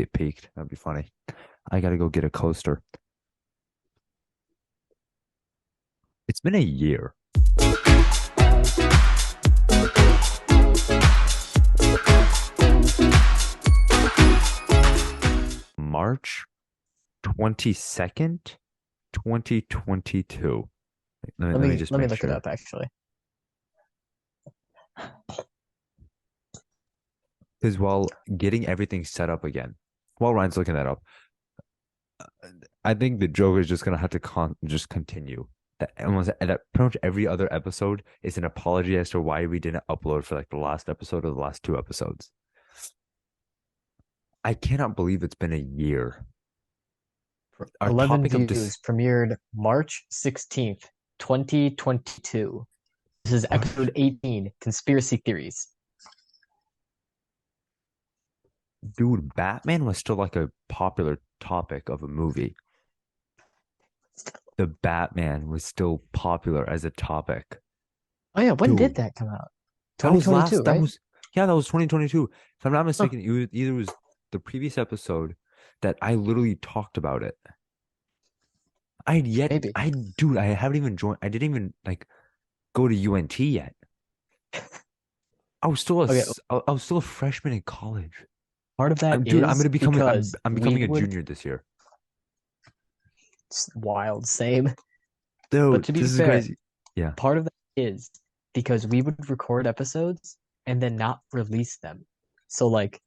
Get peaked. That'd be funny. I gotta go get a coaster. It's been a year. March 22nd, 2022. Let me just Let me make look it sure. up actually. Because while getting everything set up again, while Ryan's looking that up, I think the joke is just gonna have to just continue. That pretty much every other episode is an apology as to why we didn't upload for like the last episode or the last two episodes. I cannot believe it's been a year. Our 11 topic of this, views premiered March 16th, 2022. This is episode 18, Conspiracy Theories. dude, Batman was still like a popular topic of a movie. The Batman was still popular as a topic. Oh yeah, when did Dude, that come out? that was 2022, right? yeah, that was 2022. If I'm not Huh, mistaken, either was the previous episode that I literally talked about it. maybe. Dude, I haven't even joined, I didn't even like go to UNT yet. Okay, I was still a freshman in college. part of that Dude, is because I'm we becoming a would junior this year. it's wild, same. But Dude, to be this is fair, crazy. Yeah. part of that is because we would record episodes and then not release them. So like,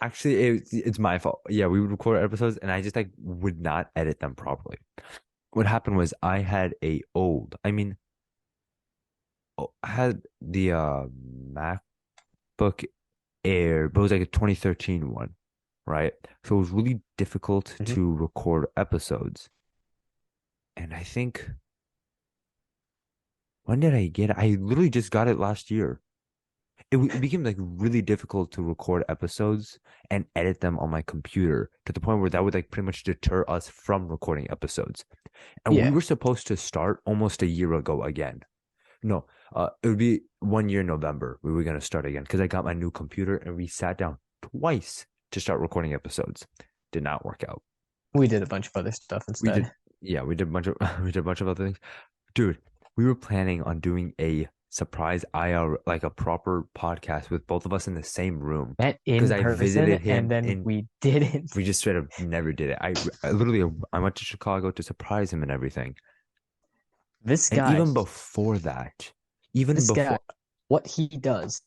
Actually, it's my fault. Yeah, we would record episodes and I just like would not edit them properly. What happened was I mean, I had the MacBook Air, but it was like a 2013 one, right? So it was really difficult mhm. to record episodes. And I think when did I get it? I literally just got it last year. It became like really difficult to record episodes and edit them on my computer to the point where that would like pretty much deter us from recording episodes. And we Yeah, were supposed to start almost a year ago again. No, it would be 1 year in November. We were gonna start again because I got my new computer and we sat down twice to start recording episodes. Did not work out. we did a bunch of other stuff We did, instead. yeah, we did a bunch of we did a bunch of other things. Dude, we were planning on doing a surprise IR, like a proper podcast with both of us in the same room Met because in I person visited and him then in. we didn't. We just straight up never did it. I literally I went to Chicago to surprise him and everything. This And guy, even this guy, before, what he does,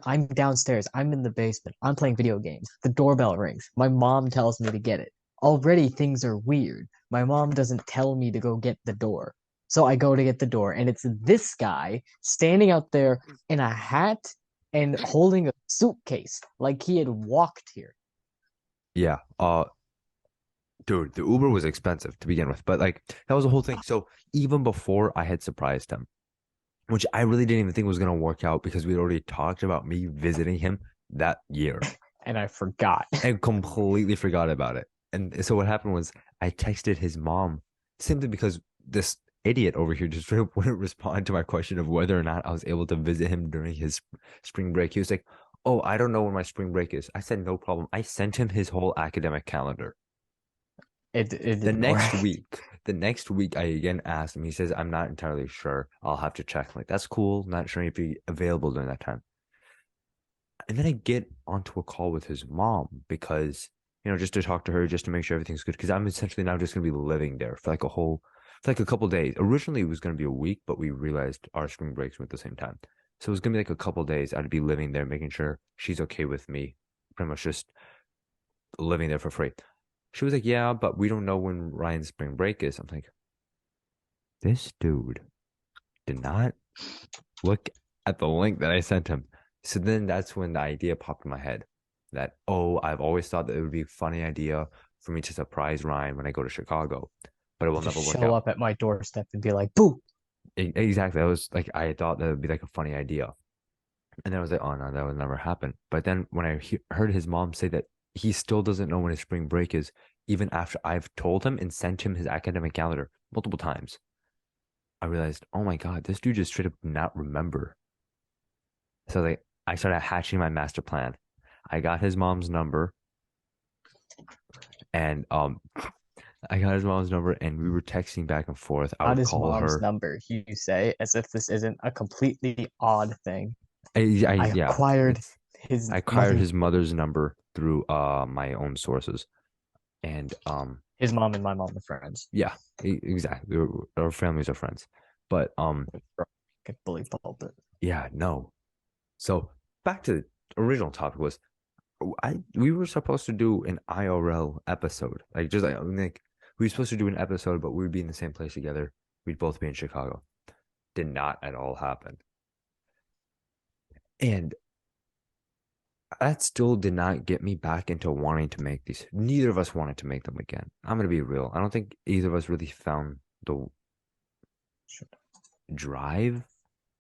I'm downstairs, I'm in the basement, I'm playing video games. The doorbell rings. My mom tells me to get it. Already things are weird. My mom doesn't tell me to go get the door. So I go to get the door, and it's this guy standing out there in a hat and holding a suitcase like he had walked here. yeah, dude, the Uber was expensive to begin with, but like that was the whole thing. So even before I had surprised him, which I really didn't even think was gonna work out because we'd already talked about me visiting him that year And I forgot. and completely forgot about it. And so what happened was I texted his mom simply because this idiot over here just wouldn't respond to my question of whether or not I was able to visit him during his spring break. He was like, "Oh, I don't know when my spring break is." I said, "No problem." I sent him his whole academic calendar. It The didn't next work. week, the next week, I again asked him. He says, "I'm not entirely sure. I'll have to check." I'm like, that's cool. Not sure if he's available during that time. And then I get onto a call with his mom because, just to talk to her, just to make sure everything's good. Because I'm essentially now just going to be living there for like a couple days. Originally, it was going to be a week, but we realized our spring breaks were at the same time. So it was going to be like a couple days. I'd be living there, making sure she's okay with me, pretty much just living there for free. She was like, "Yeah, but we don't know when Ryan's spring break is." I'm like, this dude did not look at the link that I sent him. So then that's when the idea popped in my head that, oh, I've always thought that it would be a funny idea for me to surprise Ryan when I go to Chicago, but it will Just never work show out. up at my doorstep and be like, boo. Exactly. That was like, I thought that would be like a funny idea. And then I was like, oh no, that would never happen. But then when I heard his mom say that he still doesn't know when his spring break is, even after I've told him and sent him his academic calendar multiple times, I realized, oh my God, this dude just straight up not remember. So like I started hatching my master plan. I got his mom's number And I got his mom's number and we were texting back and forth. I Not would his call mom's her. number, you say, as if this isn't a completely odd thing. I Yeah, acquired it's his I acquired mother, his mother's number through my own sources. And his mom and my mom are friends. yeah, exactly. Our families are friends. But Get bully pulpit. yeah, no. So back to the original topic was I we were supposed to do an IRL episode. Like just like, I mean, like we were supposed to do an episode, but we would be in the same place together. We'd both be in Chicago. Did not at all happen. And that still did not get me back into wanting to make these. Neither of us wanted to make them again. I'm gonna be real. I don't think either of us really found the drive,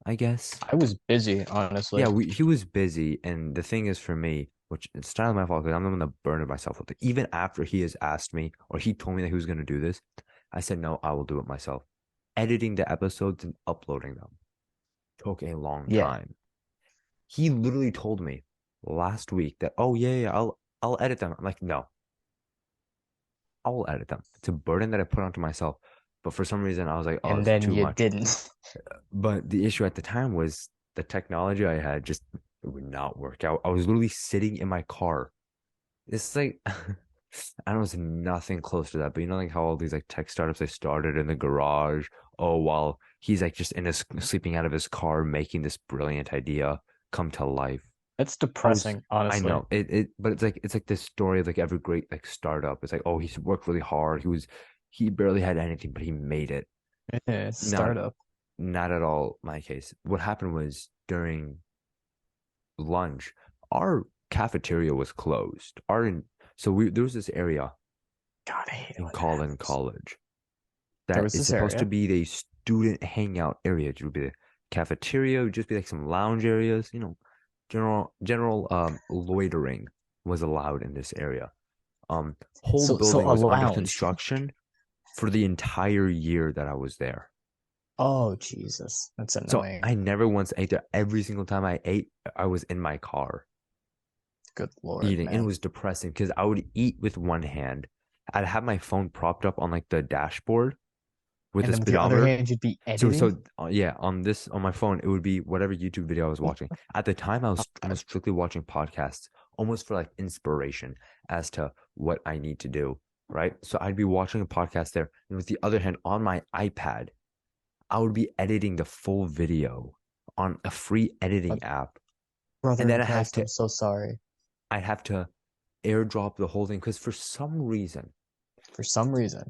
I guess. I was busy, honestly. Yeah, he was busy, and the thing is for me, which it's not my fault because I'm the one that burned myself with it. Even after he has asked me or he told me that he was gonna do this, I said no, I will do it myself. Editing the episodes and uploading them took a long Yeah. time. He literally told me last week that, oh yeah, I'll edit them. I'm like, no, I will edit them. It's a burden that I put onto myself. But for some reason, I was like, oh, And it's then too you much. didn't. But the issue at the time was the technology I had just it would not work out. I was literally sitting in my car. It's like I know it's nothing close to that, but you know like how all these like tech startups they started in the garage. Oh, while he's like just in his sleeping out of his car making this brilliant idea come to life. It's I was depressing, I honestly. know but it's like this story of like every great like startup. It's like, oh, he's worked really hard. He barely had anything, but he made it. It's Not startup. not at all my case. What happened was during lunch, our cafeteria was closed. So we there was this area God, I hate it in when that Colin happens. College There that was is this supposed to area. be the student hangout area. It would be the cafeteria, it would just be like some lounge areas, general loitering was allowed in this area. Whole So building a was under lounge. construction for the entire year that I was there. Oh, Jesus. That's So annoying. I never once ate there. Every single time I ate, I was in my car Good Lord, eating, and it man. was depressing because I would eat with one hand. I'd have my phone propped up on like the dashboard with And a then with your other speedometer. hand, you'd be So editing. so yeah, on my phone, it would be whatever YouTube video I was watching. At the time, I was God. almost strictly watching podcasts, almost for like inspiration as to what I need to do. Right. So I'd be watching a podcast there, and with the other hand, on my iPad, I would be editing the full video on a free My editing app, and brother then in Christ, I'm so sorry. I'd have to airdrop the whole thing because for some reason For some reason.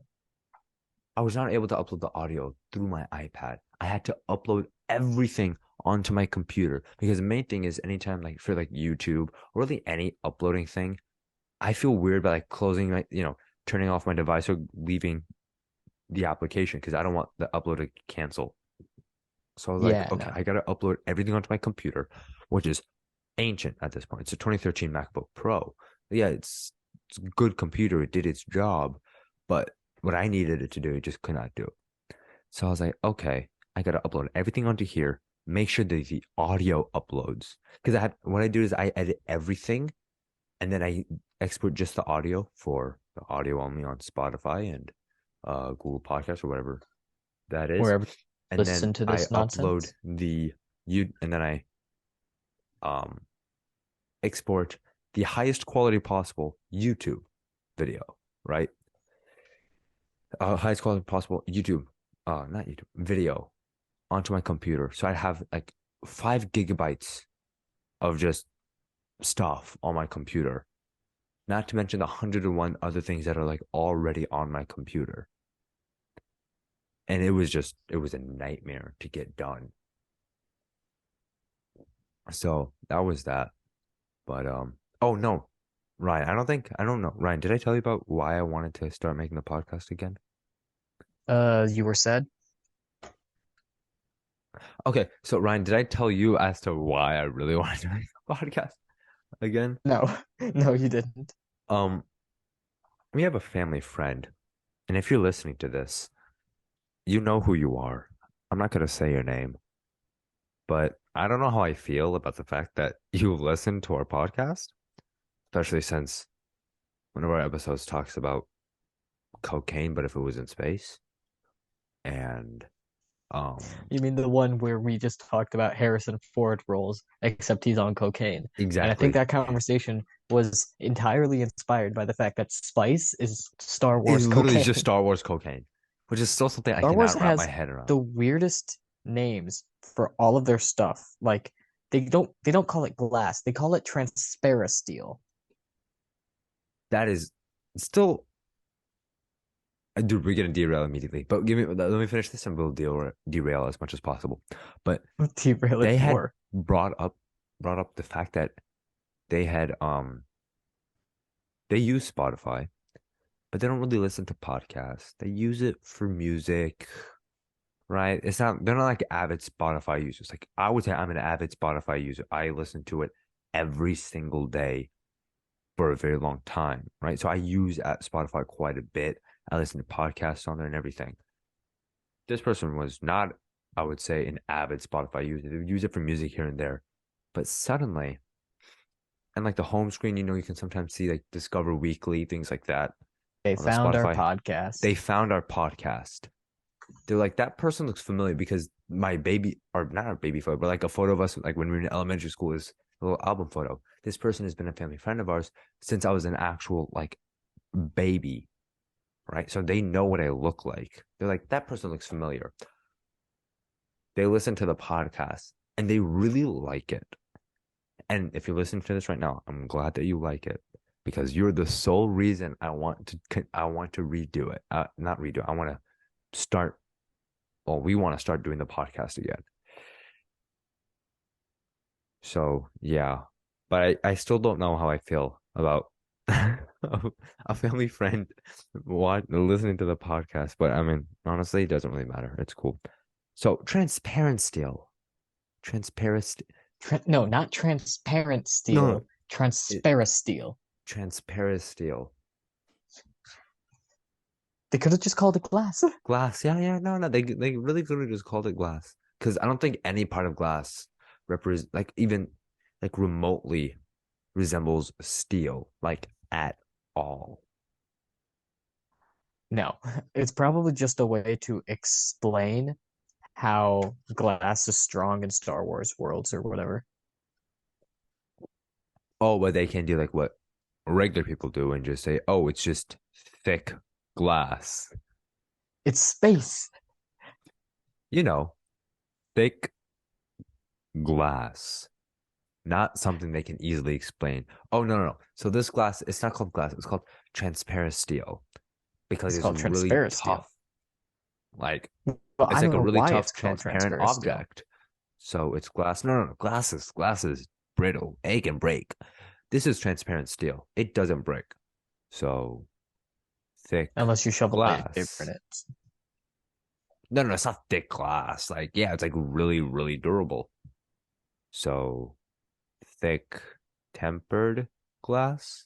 I was not able to upload the audio through my iPad. I had to upload everything onto my computer because the main thing is anytime like for like YouTube or really any uploading thing, I feel weird by like closing my, turning off my device or leaving the application because I don't want the upload to cancel. So I was like, Yeah, okay, no. I gotta upload everything onto my computer, which is ancient at this point. It's a 2013 MacBook Pro. Yeah, it's a good computer. It did its job, but what I needed it to do, it just could not do. So I was like, okay, I gotta upload everything onto here. Make sure that the audio uploads because what I do is I edit everything and then I export just the audio for the audio only on Spotify and Google Podcasts or whatever that is, Wherever you and then listen to I this upload nonsense. the you and then I um export the highest quality possible YouTube video, right? Highest quality possible YouTube, not YouTube video onto my computer. So I have like 5 gigabytes of just stuff on my computer, not to mention the 101 other things that are like already on my computer. And it was a nightmare to get done. So that was that. But oh no, Ryan, I don't know. Ryan, did I tell you about why I wanted to start making the podcast again? You were said? Okay, so Ryan, did I tell you as to why I really wanted to make a podcast again? No. No, you didn't. Um, we have a family friend, and if you're listening to this, you know who you are. I'm not gonna say your name, but I don't know how I feel about the fact that you listen to our podcast, especially since one of our episodes talks about cocaine, but if it was in space. And You mean the one where we just talked about Harrison Ford roles, except he's on cocaine? And I think exactly. that conversation was entirely inspired by the fact that Spice is Star It's Wars literally just cocaine. Star Wars cocaine, which is still something I Star Wars cannot wrap my has head around. the weirdest names for all of their stuff. Like they don't call it glass, they call it transparasteel. That is still, dude, we're gonna derail immediately. But let me finish this and we'll derail as much as possible. But Derail it they had more. brought up the fact that they had they use Spotify, but they don't really listen to podcasts. They use it for music, right? It's not they're not like avid Spotify users. Like I would say I'm an avid Spotify user. I listen to it every single day for a very long time, right? So I use at Spotify quite a bit. I listen to podcasts on there and everything. This person was not, I would say, an avid Spotify user. They would use it for music here and there. But suddenly, and like the home screen, you can sometimes see like Discover Weekly, things like that They on the found our Spotify. podcast. They found our podcast. They're like, that person looks familiar because my baby, or not our baby photo, but like a photo of us, like when we were in elementary school, is a little album photo. This person has been a family friend of ours since I was an actual like baby, right? So they know what I look like. They're like, that person looks familiar. They listen to the podcast and they really like it. And if you're listening to this right now, I'm glad that you like it because you're the sole reason I want to redo it. Not redo it. I want to start. Well, we want to start doing the podcast again. So yeah, but I still don't know how I feel about a family friend listening to the podcast. But I mean, honestly, it doesn't really matter. It's cool. So transparent steel, transparent. No, not transparent No, no, steel, transparasteel. transparent steel. They could have just called it glass. Glass. Yeah, yeah. No, no. They really could have just called it glass because I don't think any part of glass represent like even like remotely resembles steel like at all. No, it's probably just a way to explain how glass is strong in Star Wars worlds or whatever. Oh, but they can do like what regular people do and just say, "Oh, it's just thick glass." It's space. You know, thick glass, not something they can easily explain. Oh, no, no, no. So this glass, it's not called glass. It's called transparent steel because It's it's called really transparasteel. tough. Like Well, it's I like don't a know really why tough it's called transparent transparasteel. object. So it's glass. No, no, no. Glass is brittle. It can break. This is transparent steel. It doesn't break. So thick Unless you shove a lightsaber in glass. it. No, no, no, it's not thick glass. Like, yeah, it's like really, really durable. So thick tempered glass.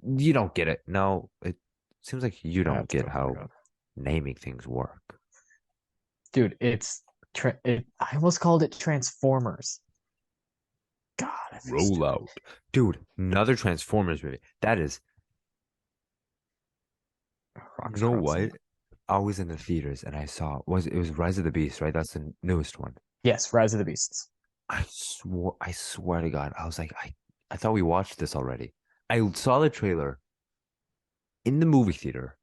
You don't get it. No, it seems like you I don't have to get look it how up. naming things work. Dude, I almost called it Transformers. God, I feel stupid. Rollout. Dude, another Transformers movie. That is, you Rocks know Carlson. what? I was in the theaters and I saw was it was Rise of the Beast, right? That's the newest one. Yes, Rise of the Beasts. I swear to God, I was like, I thought we watched this already. I saw the trailer in the movie theater.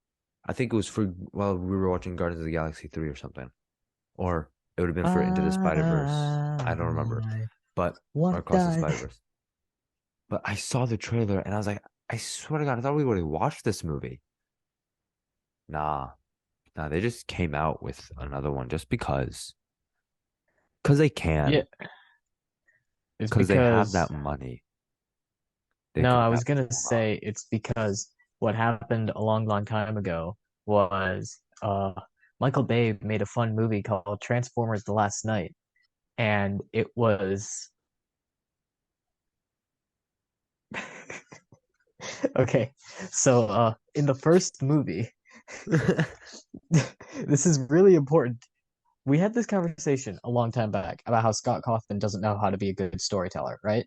I think it was for while we were watching Guardians of the Galaxy 3 or something. Or it would have been for Into the Spider-Verse. I don't remember. I But or want Across the die. Spider-Verse. But I saw the trailer and I was like, I swear to God, I thought we would have watched this movie. Nah, nah, they just came out with another one just because they Yeah, can, it's because they have because that money. They no, got I that. was gonna say it's because what happened a long, long time ago was Michael Bay made a fun movie called Transformers: The Last Night, and it was okay. So in the first movie, this is really important. We had this conversation a long time back about how Scott Cawthon doesn't know how to be a good storyteller, right?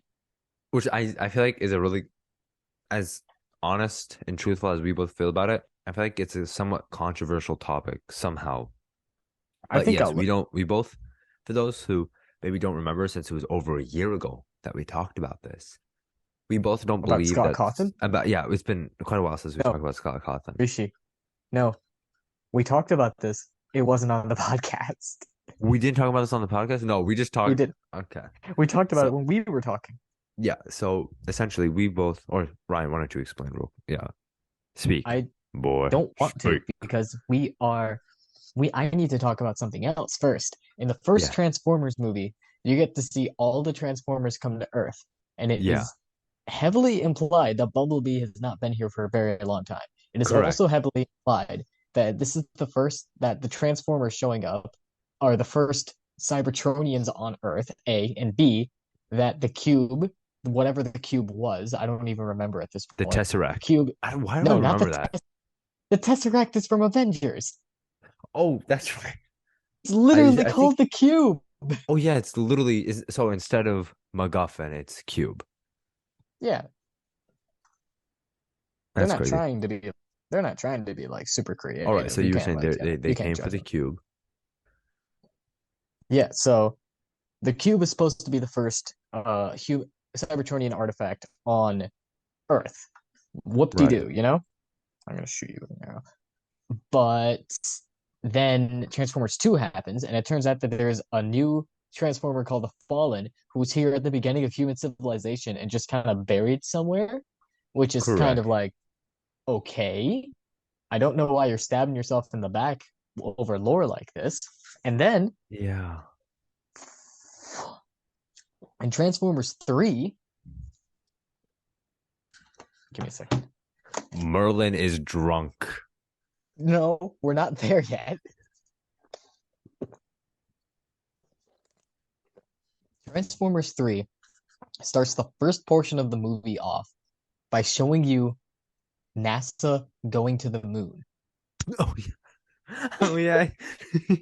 Which I feel like is a really as honest and truthful as we both feel about it, I feel like it's a somewhat controversial topic somehow. I But think yes, I'll we don't, we both, for those who maybe don't remember, since it was over a year ago that we talked about this, we both don't about believe Scott that Cawthon. about, yeah, it's been quite a while since we No, talked about Scott Cawthon. Rishi. No, we talked about this. It wasn't on the podcast. We didn't talk about this on the podcast. No, we just We talked. did. Okay. We talked about So it when we were talking. yeah, so essentially we both, or Ryan, why don't you explain real? Yeah, speak, I boy, don't want to speak. because I need to talk about something else first. In the first Yeah, Transformers movie, you get to see all the Transformers come to Earth, and it yeah, is heavily implied that Bumblebee has not been here for a very long time. It is also correct. heavily implied that this is the first that the Transformers showing up are the first Cybertronians on Earth, A, and B, that the cube, whatever the cube was, I don't even remember at this The point. The Tesseract. cube, Why do I no, not remember that? the Tesseract is from Avengers. Oh, that's right. It's literally I think. called the cube. Oh yeah, it's literally is so instead of MacGuffin, it's Cube. Yeah, they're That's not crazy. trying to be they're not trying to be like super All right, so creative. You you were can't saying like they you can't came for judge the them. Cube. Yeah, so the cube is supposed to be the first Cybertronian artifact on Earth. Whoop de Right. doo, you know? I'm gonna shoot you with an arrow. But then Transformers 2 happens, and it turns out that there's a new Transformer called the Fallen, who's here at the beginning of human civilization and just kind of buried somewhere, which is kind of Correct. like, okay, I don't know why you're stabbing yourself in the back over lore like this. And then Yeah. in Transformers 3, give me a second. Merlin is drunk. No, we're not there yet. Transformers 3 starts the first portion of the movie off by showing you NASA going to the moon. Oh yeah. Oh yeah.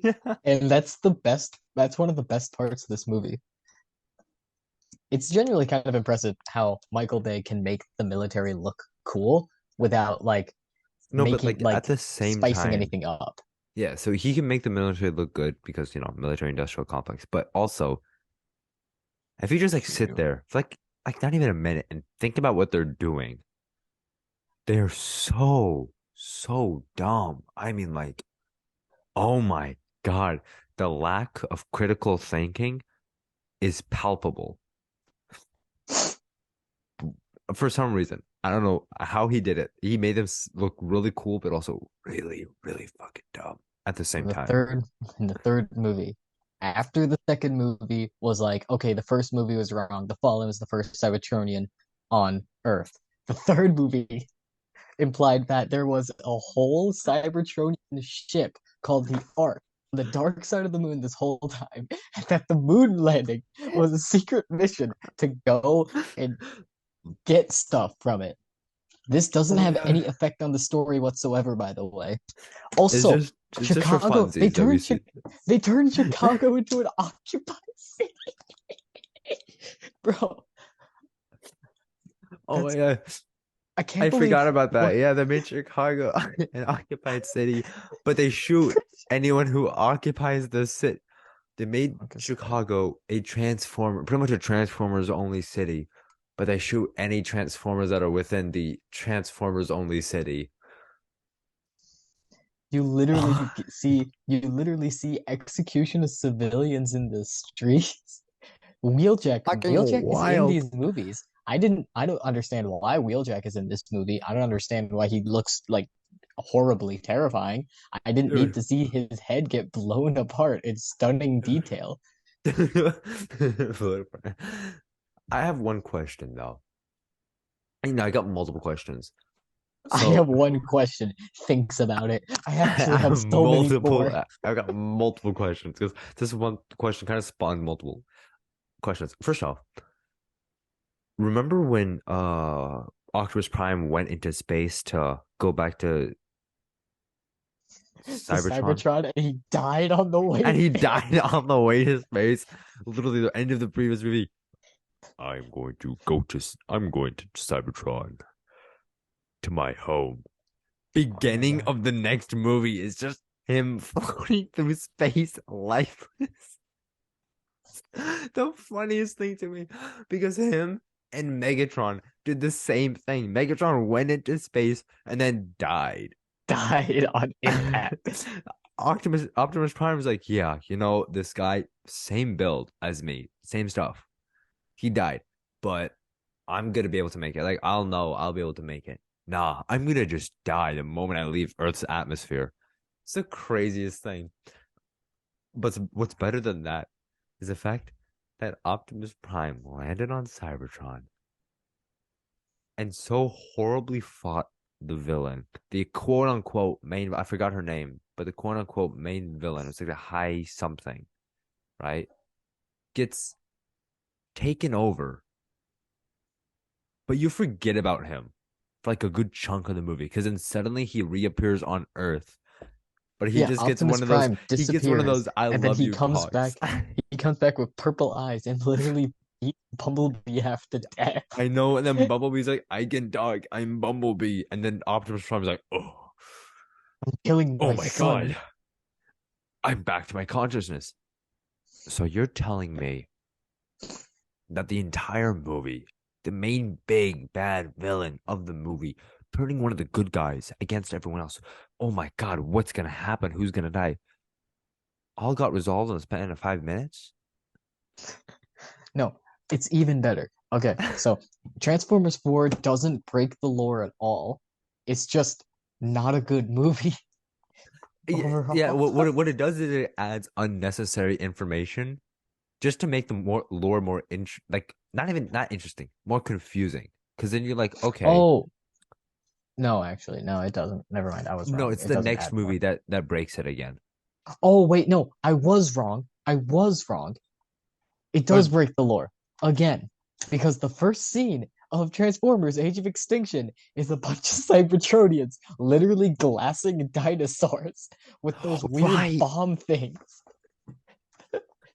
Yeah. And that's one of the best parts of this movie. It's genuinely kind of impressive how Michael Bay can make the military look cool without like No, but like at like the same spicing time, anything up. yeah, so he can make the military look good because, military industrial complex, but also if you just like Shoot sit you. there for like not even a minute and think about what they're doing, they're so dumb. I mean, like, oh my God, the lack of critical thinking is palpable for some reason. I don't know how he did it. He made them look really cool, but also really, really fucking dumb at the same The time. third in the third movie. After the second movie was like, okay, the first movie was wrong. The Fallen was the first Cybertronian on Earth. The third movie implied that there was a whole Cybertronian ship called the Ark on the dark side of the moon this whole time, and that the moon landing was a secret mission to go and get stuff from it. This doesn't Oh have yeah. any effect on the story whatsoever, by the way. It's Also, just it's just for Chicago, funsies that we see. They turned Chicago into an occupied city. Bro, Oh that's yeah. I can't I believe forgot about that. what Yeah, they made Chicago an occupied city, but they shoot anyone who occupies the city. They made Chicago a transformer, pretty much a Transformers only city, but they shoot any Transformers that are within the Transformers only city. you literally see execution of civilians in the streets. Fucking Wheeljack is in wild. these movies. I don't understand why Wheeljack is in this movie. I don't understand why he looks like horribly terrifying. I didn't need Dude. to see his head get blown apart in stunning detail. I have one question though. I got multiple questions. I So have one question. Thinks about it. I actually I have have so many multiple. more. I've got multiple questions because this one question kind of spawned multiple questions. First off, remember when Optimus Prime went into space to go back to The Cybertron Cybertron, and he died on the way and he there. died on the way to space? Literally the end of the previous movie. I'm going to Cybertron. to my home. Beginning God. of the next movie is just him floating through space lifeless. The funniest thing to me because him and Megatron did the same thing. Megatron went into space and then died. Died on impact. Optimus Prime was like, yeah, this guy, same build as me, same stuff. He died, but I'm gonna be able to make it. Like, I'll know I'll be able to make it. Nah, I'm gonna just die the moment I leave Earth's atmosphere. It's the craziest thing. But what's better than that is the fact that Optimus Prime landed on Cybertron and so horribly fought the villain, the quote unquote main, I forgot her name, but the quote unquote main villain, it's like a high something, right? Gets taken over, but you forget about him for like a good chunk of the movie because then suddenly he reappears on Earth. But he Yeah, just gets Optimus one of those, Prime he gets one of disappears, those I and then love he you comes talks. back. He comes back with purple eyes and literally beat Bumblebee half to death. I know, and then Bumblebee's like, I can dog, I'm Bumblebee. And then Optimus Prime's like, Killing oh my my God, son. I'm back to my consciousness. So you're telling me that the entire movie, the main big bad villain of the movie, turning one of the good guys against everyone else. Oh my God, what's gonna happen? Who's gonna die? All got resolved in the span of 5 minutes. No, it's even better. Okay, so Transformers 4 doesn't break the lore at all. It's just not a good movie Yeah. overall. What it does is it adds unnecessary information just to make the more lore more like not even not interesting, more confusing. Because then you're like, okay, Oh, no, actually, no, it doesn't. Never mind, I was no, wrong. it's It the doesn't next add more. movie that breaks it again. Oh, wait, no, I was wrong. I was wrong. It But does break the lore again because the first scene of Transformers: Age of Extinction is a bunch of Cybertronians literally glassing dinosaurs with those weird right, bomb things.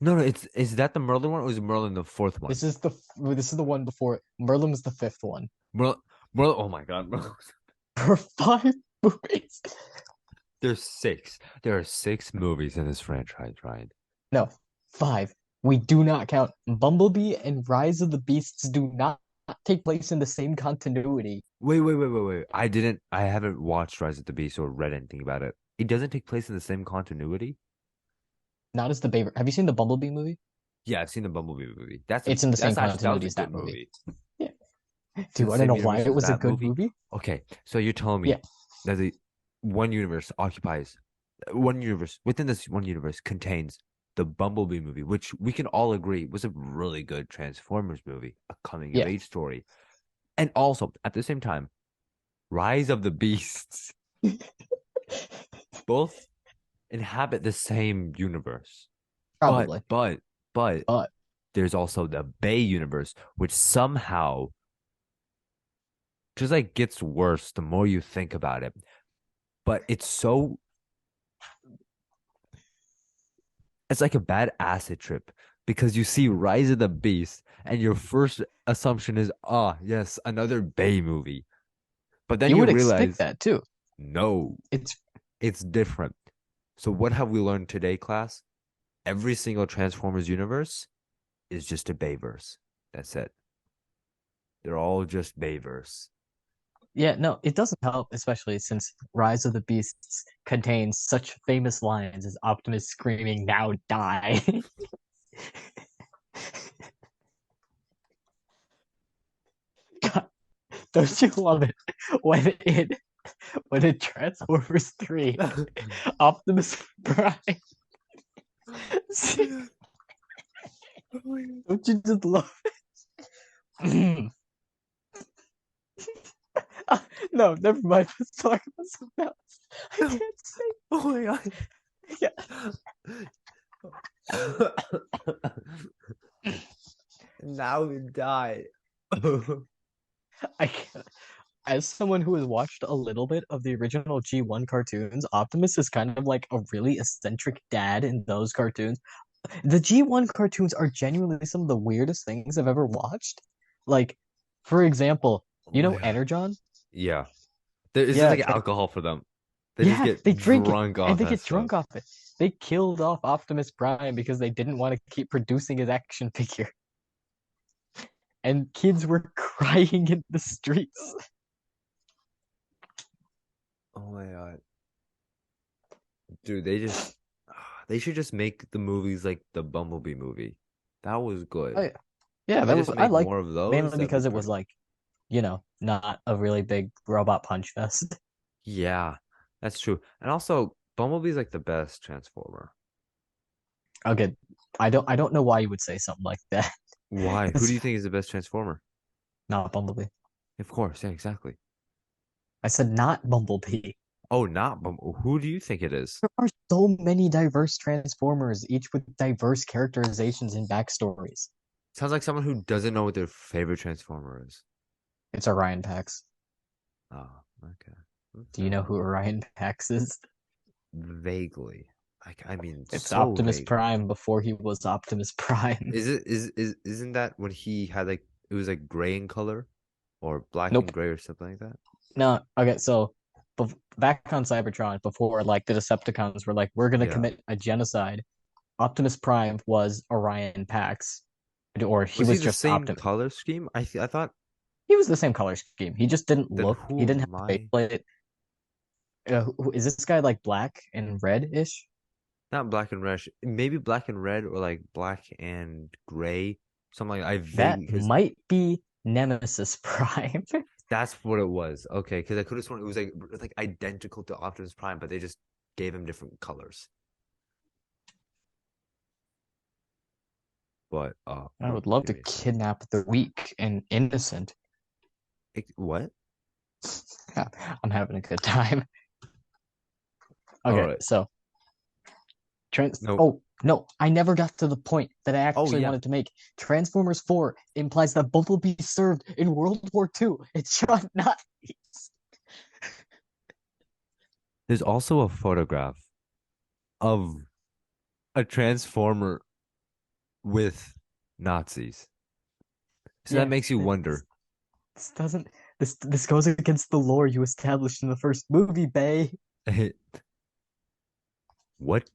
no, it's is that the Merlin one or is Merlin the fourth one? This is the one before Merlin was the fifth one. Merlin, Merlin. Oh my God, Merlin. For 5 movies. There's six. There are six movies in this franchise, right? No, five. We do not count. Bumblebee and Rise of the Beasts do not take place in the same continuity. Wait. I haven't watched Rise of the Beast or read anything about it. It doesn't take place in the same continuity. Not as the Baby. Have you seen the Bumblebee movie? Yeah, I've seen the Bumblebee movie. It's in the same That was continuity a as good that movie. movie. Yeah. It's Do in you the want to same know why universe it as was a that good movie. movie? Okay, so you're telling Yeah. me that the one universe within this one universe contains the Bumblebee movie, which we can all agree was a really good Transformers movie, a coming of Yeah. age story, and also at the same time, Rise of the Beasts. Both inhabit the same universe. But Probably. but but But there's also the Bay universe, which somehow just like gets worse the more you think about it. But it's like a bad acid trip because you see Rise of the Beast and your first assumption is, ah, yes, another Bay movie. But then you you would expect realize, that too. no, It's it's different. So what have we learned today, class? Every single Transformers universe is just a Bayverse. That's it. They're all just Bayverse. yeah, no, it doesn't help, especially since Rise of the Beasts contains such famous lines as Optimus screaming, "Now die." God, don't you love it when it Transformers 3, Optimus Prime. Don't you just love it? No, never mind. Let's talk about something else. I can't say. Oh my god. Yeah. Now we die. I can't. As someone who has watched a little bit of the original G1 cartoons, Optimus is kind of like a really eccentric dad in those cartoons. The G1 cartoons are genuinely some of the weirdest things I've ever watched. Like, for example, Oh you my know god. Energon? Yeah. It's just Yeah, like alcohol for them. They just yeah, get they drink it drunk and off they that get stuff. drunk off it. They killed off Optimus Prime because they didn't want to keep producing his action figure. And kids were crying in the streets. Oh my God. Dude, they should just make the movies like the Bumblebee movie. That was Oh, good. yeah, yeah, If they that just was I make like more of those, mainly that'd be because it was perfect. like, not a really big robot punch fest. Yeah, that's true. And also, Bumblebee's like the best Transformer. Okay, I don't know why you would say something like that. Why? Who do It's you think is the best Transformer? not Bumblebee. Of course, yeah, exactly. I said not Bumblebee. Oh, not Bumble. Who do you think it is? There are so many diverse Transformers, each with diverse characterizations and backstories. Sounds like someone who doesn't know what their favorite Transformer is. It's Orion Pax. Oh, okay. Do you Fair know enough. who Orion Pax is? Vaguely. Like, I mean, It's so Optimus vaguely. Prime before he was Optimus Prime. Isn't that when he had like it was like gray in color or black and Nope. gray or something like that? No. Okay, so back on Cybertron, before like the Decepticons were like, we're gonna Yeah. commit a genocide. Optimus Prime was Orion Pax, or he Was he was the just same Optimus. color scheme? I thought He was the same color scheme. He just didn't then look. He who didn't have am a I? faceplate. Is this guy like black and red-ish? Not black and red. Maybe black and red or like black and gray. Something like I That vaguely because might be Nemesis Prime. that's what it was. Okay, because I could have sworn it was like identical to Optimus Prime, but they just gave him different colors. But I would love give to me a sec. kidnap the weak and innocent. What? I'm having a good time. All Okay, right. so Nope. oh no, I never got to the point that I Oh actually yeah. wanted to make. Transformers 4 implies that Bumblebee served in World War II. It's shot not. There's also a photograph of a transformer with Nazis. So that Yeah, makes you wonder. this doesn't this goes against the lore you established in the first movie, Bay. What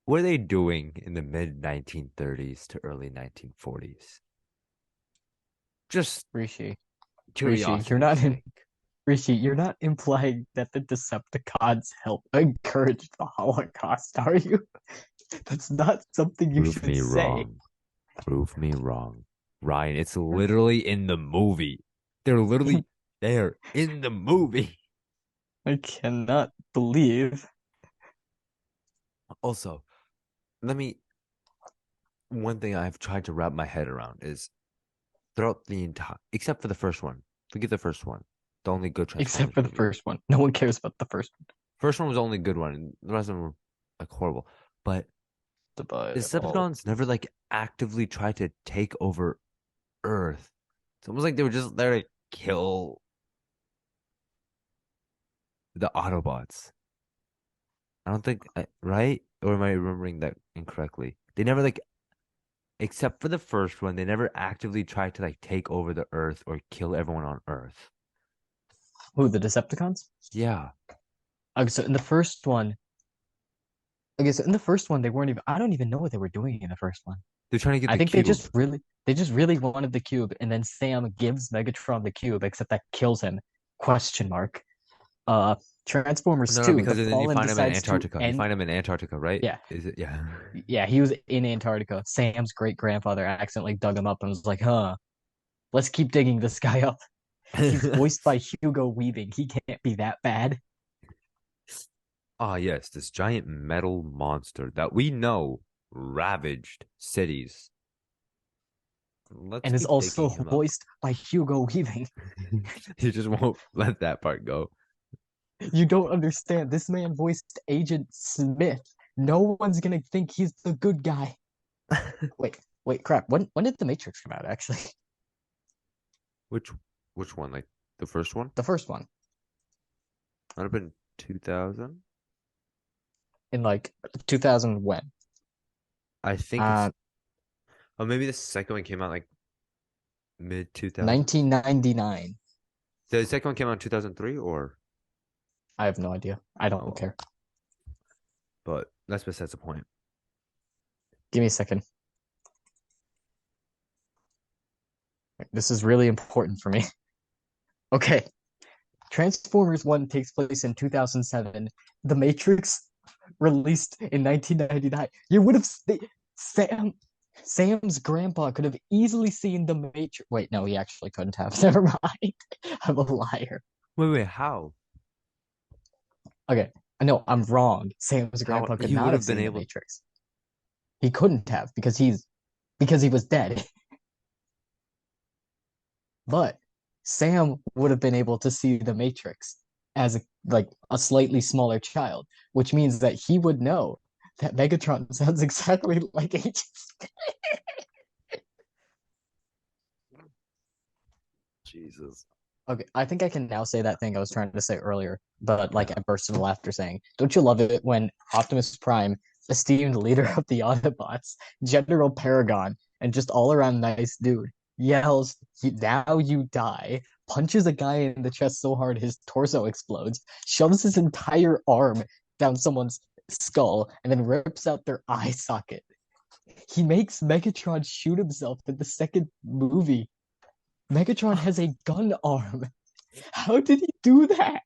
were they doing in the mid 1930s to early 1940s? Just Rishi, Rishi, you're curiosity's not in sake. Rishi, you're not implying that the Decepticons help encourage the Holocaust, are you? That's not something you Prove should me say. wrong. Prove me wrong. Ryan, it's literally in the movie. They're literally there in the movie. I cannot believe. Also, let me one thing I've tried to wrap my head around is throughout the entire except for the first one. Forget the first one. The only good Except Transformers for the movie. first one. No one cares about the first one. First one was the only good one, and the rest of them were like horrible. But The the Bible. Decepticons never like actively tried to take over Earth. It's almost like they were just there to kill the Autobots. I don't think right, or am I remembering that incorrectly? They never like, except for the first one, they never actively tried to like take over the Earth or kill everyone on Earth. Who, the Decepticons? Yeah, Okay, so in the first one, okay, so in the first one, they weren't even, I don't even know what they were doing in the first one. they're trying to get I the think cube. they just really wanted the cube, and then Sam gives Megatron the cube, except that kills him. Question mark. Uh, Transformers No, no, 2, the because then you Fallen find him in decides to Antarctica. You end. find him in Antarctica, right? Yeah, Is it? Yeah. yeah, he was in Antarctica. Sam's great grandfather accidentally dug him up and was like, huh, let's keep digging this guy up. He's voiced by Hugo Weaving. He can't be that bad. Ah, yes, this giant metal monster that we know ravaged cities. Let's And is keep also digging him up. voiced by Hugo Weaving. You just won't let that part go. You don't understand. This man voiced Agent Smith. No one's gonna think he's the good guy. Wait, crap. When did The Matrix come out, actually? Which which one? Like the first one? The first one. Might have been 2000. In like 2000 when? I think it's Uh oh maybe the second one came out like mid 2000s. 1999. The second one came out in 2003 or I have no idea. I Oh don't well. care. But that's besides the point. Give me a second. This is really important for me. Okay. Transformers 1 takes place in 2007. The Matrix released in 1999. You would have Sam's grandpa could have easily seen the Matrix. Wait, no, he actually couldn't have. Never mind. I'm a liar. Wait, how? Okay. No, I'm wrong. Sam's How grandpa could he not would have have been seen the able. Matrix. He couldn't have because he was dead. But Sam would have been able to see the Matrix as a slightly smaller child, which means that he would know that Megatron sounds exactly like H's. Jesus. Okay, I think I can now say that thing I was trying to say earlier, but like Yeah. I burst into laughter saying, "Don't you love it when Optimus Prime, esteemed leader of the Autobots, General Paragon, and just all around nice dude, yells, now you die, punches a guy in the chest so hard his torso explodes, shoves his entire arm down someone's skull, and then rips out their eye socket. He makes Megatron shoot himself in the second movie. Megatron has a gun arm. How did he do that?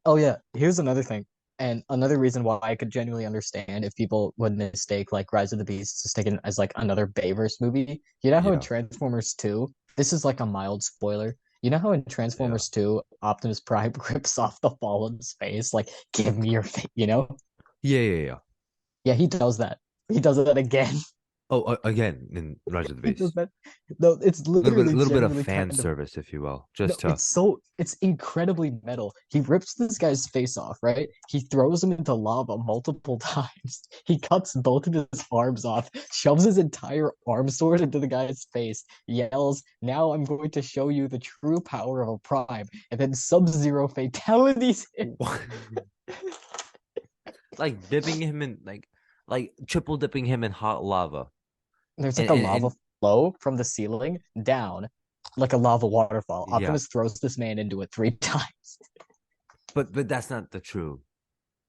Oh yeah, here's another thing. And another reason why I could genuinely understand if people would mistake like Rise of the Beasts as taken as like another Bayverse movie. You know how in Yeah. Transformers 2, this is like a mild spoiler. You know how in Yeah. Transformers 2, Optimus Prime rips off the Fallen's face, like, give me your face, you know? Yeah. Yeah, he does that. He does that again. Oh, again in Rise of the He does Beast. that. No, it's A literally little bit of genuinely fan kind of service, if you will, no, just to. it's incredibly metal. He rips this guy's face off, right? He throws him into lava multiple times. He cuts both of his arms off, shoves his entire arm sword into the guy's face, yells, "Now I'm going to show you the true power of a prime," and then Sub-Zero fatalities him. Like dipping him in like triple dipping him in hot lava. There's And like a and, lava and flow from the ceiling down, like a lava waterfall. yeah, Optimus throws this man into it 3 times. but that's not the true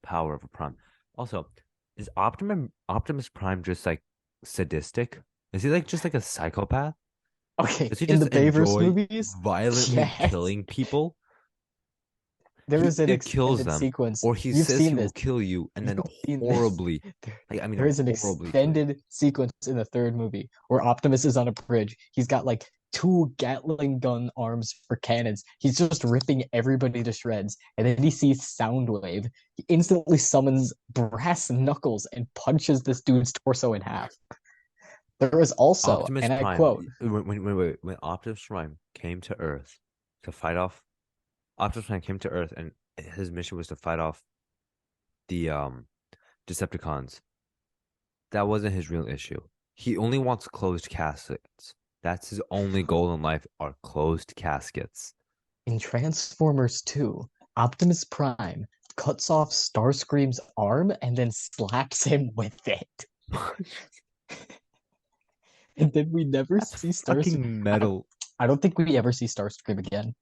power of a prime. Also, is Optimus Prime just like sadistic? Is he like just like a psychopath? Okay, Does he in the just Bayverse enjoy movies, violently yes. killing people? There He is an either kills extended them sequence. or he You've says seen he this. will kill you and then You've seen this. horribly, There, like I mean there is an horribly kill you. extended sequence in the third movie where Optimus is on a bridge. He's got like two Gatling gun arms for cannons. He's just ripping everybody to shreds. And then he sees Soundwave. He instantly summons Brass Knuckles and punches this dude's torso in half. There is also, Optimus and I Prime, quote, when Optimus Prime came to Earth to fight off, Optimus Prime came to Earth and his mission was to fight off the Decepticons. That wasn't his real issue. He only wants closed caskets. That's his only goal in life are closed caskets. in Transformers 2, Optimus Prime cuts off Starscream's arm and then slaps him with it. And then we never That's see Starscream. fucking I don't, metal. I don't think we ever see Starscream again.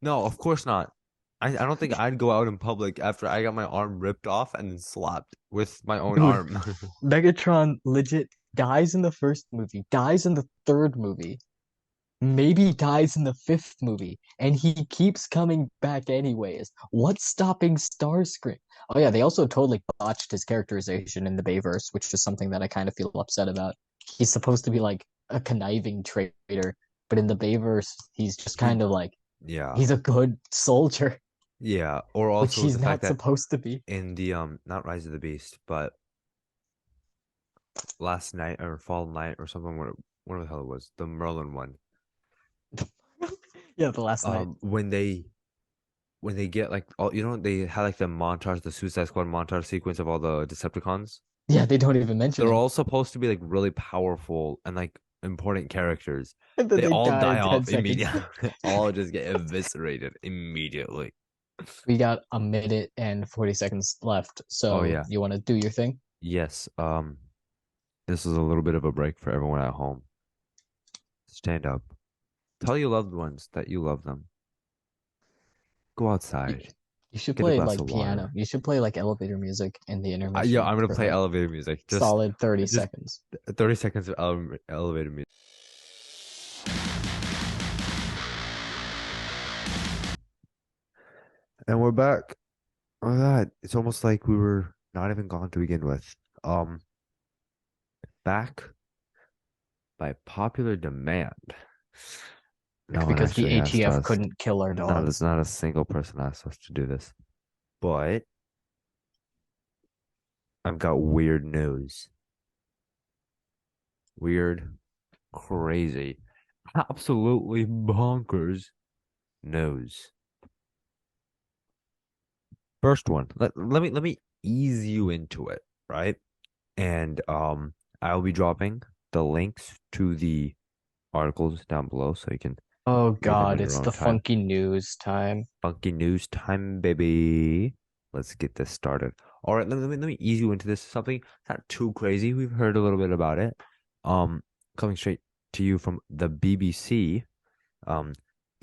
No, of course not. I don't think I'd go out in public after I got my arm ripped off and then slapped with my own Dude, arm. Megatron legit dies in the first movie, dies in the third movie, maybe dies in the fifth movie, and he keeps coming back anyways. What's stopping Starscream? Oh yeah, they also totally botched his characterization in the Bayverse, which is something that I kind of feel upset about. He's supposed to be like a conniving traitor, but in the Bayverse, he's just He, kind of like yeah, he's a good soldier, yeah. Or which also he's the fact not that supposed to be. in the not Rise of the Beast, but last night or Fall Night or something, what the hell it was, the Merlin one. Yeah, the last night. When they get like all they had like the montage, the Suicide Squad montage sequence of all the Decepticons. Yeah, they don't even mention They're him. all supposed to be like really powerful and like important characters. And then They they all die die in 10 off seconds. immediately. All just get eviscerated immediately. We got a minute and 40 seconds left. Oh So yeah. you want to do your thing? Yes. This is a little bit of a break for everyone at home. Stand up. Tell your loved ones that you love them. Go You, outside. you should Get a play glass like of piano. water. You should play like elevator music in the Yeah, intermission I'm gonna for play like elevator music. solid 30 Just seconds. 30 seconds of elevator music. And we're back. Oh God, it's almost like we were not even gone to begin with. Um, Back by popular demand. No one Because the actually asked ATF us. couldn't kill our There's dogs. not a single person asked us to do this. But I've got weird news. Weird, crazy, absolutely bonkers news. First one. Let me ease you into it, right? And I'll be dropping the links to the articles down below so you can Oh read them God, in your it's own the time. funky news time. Funky news time, baby. Let's get this started. All right, let me ease you into this. Something not too crazy. We've heard a little bit about it. Um, Coming straight to you from the BBC. Um,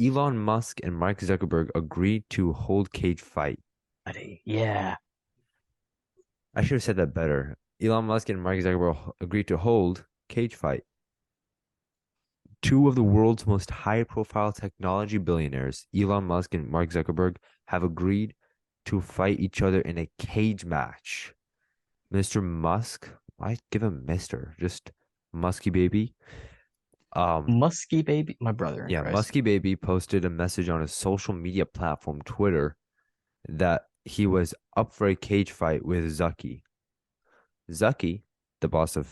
Elon Musk and Mark Zuckerberg agreed to hold cage fight. Buddy, yeah. I should have said that better. Elon Musk and Mark Zuckerberg agreed to hold cage fight. Two of the world's most high-profile technology billionaires, Elon Musk and Mark Zuckerberg, have agreed to fight each other in a cage match. Mr. Musk, I give him Mr. Just Musky baby. Um, Musky baby, my brother in yeah, Christ. Musky baby posted a message on his social media platform Twitter that he was up for a cage fight with Zucky. Zucky, the boss of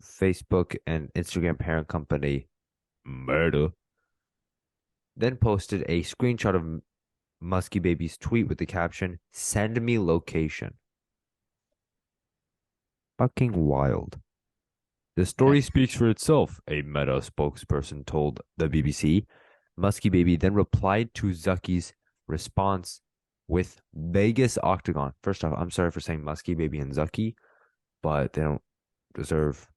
Facebook and Instagram parent company Meta, then posted a screenshot of Muskie Baby's tweet with the caption, "Send me location." Fucking wild. The Yeah. story speaks for itself, a Meta spokesperson told the BBC. Muskie Baby then replied to Zucky's response with Vegas Octagon. First off, I'm sorry for saying Muskie Baby and Zucky, but they don't deserve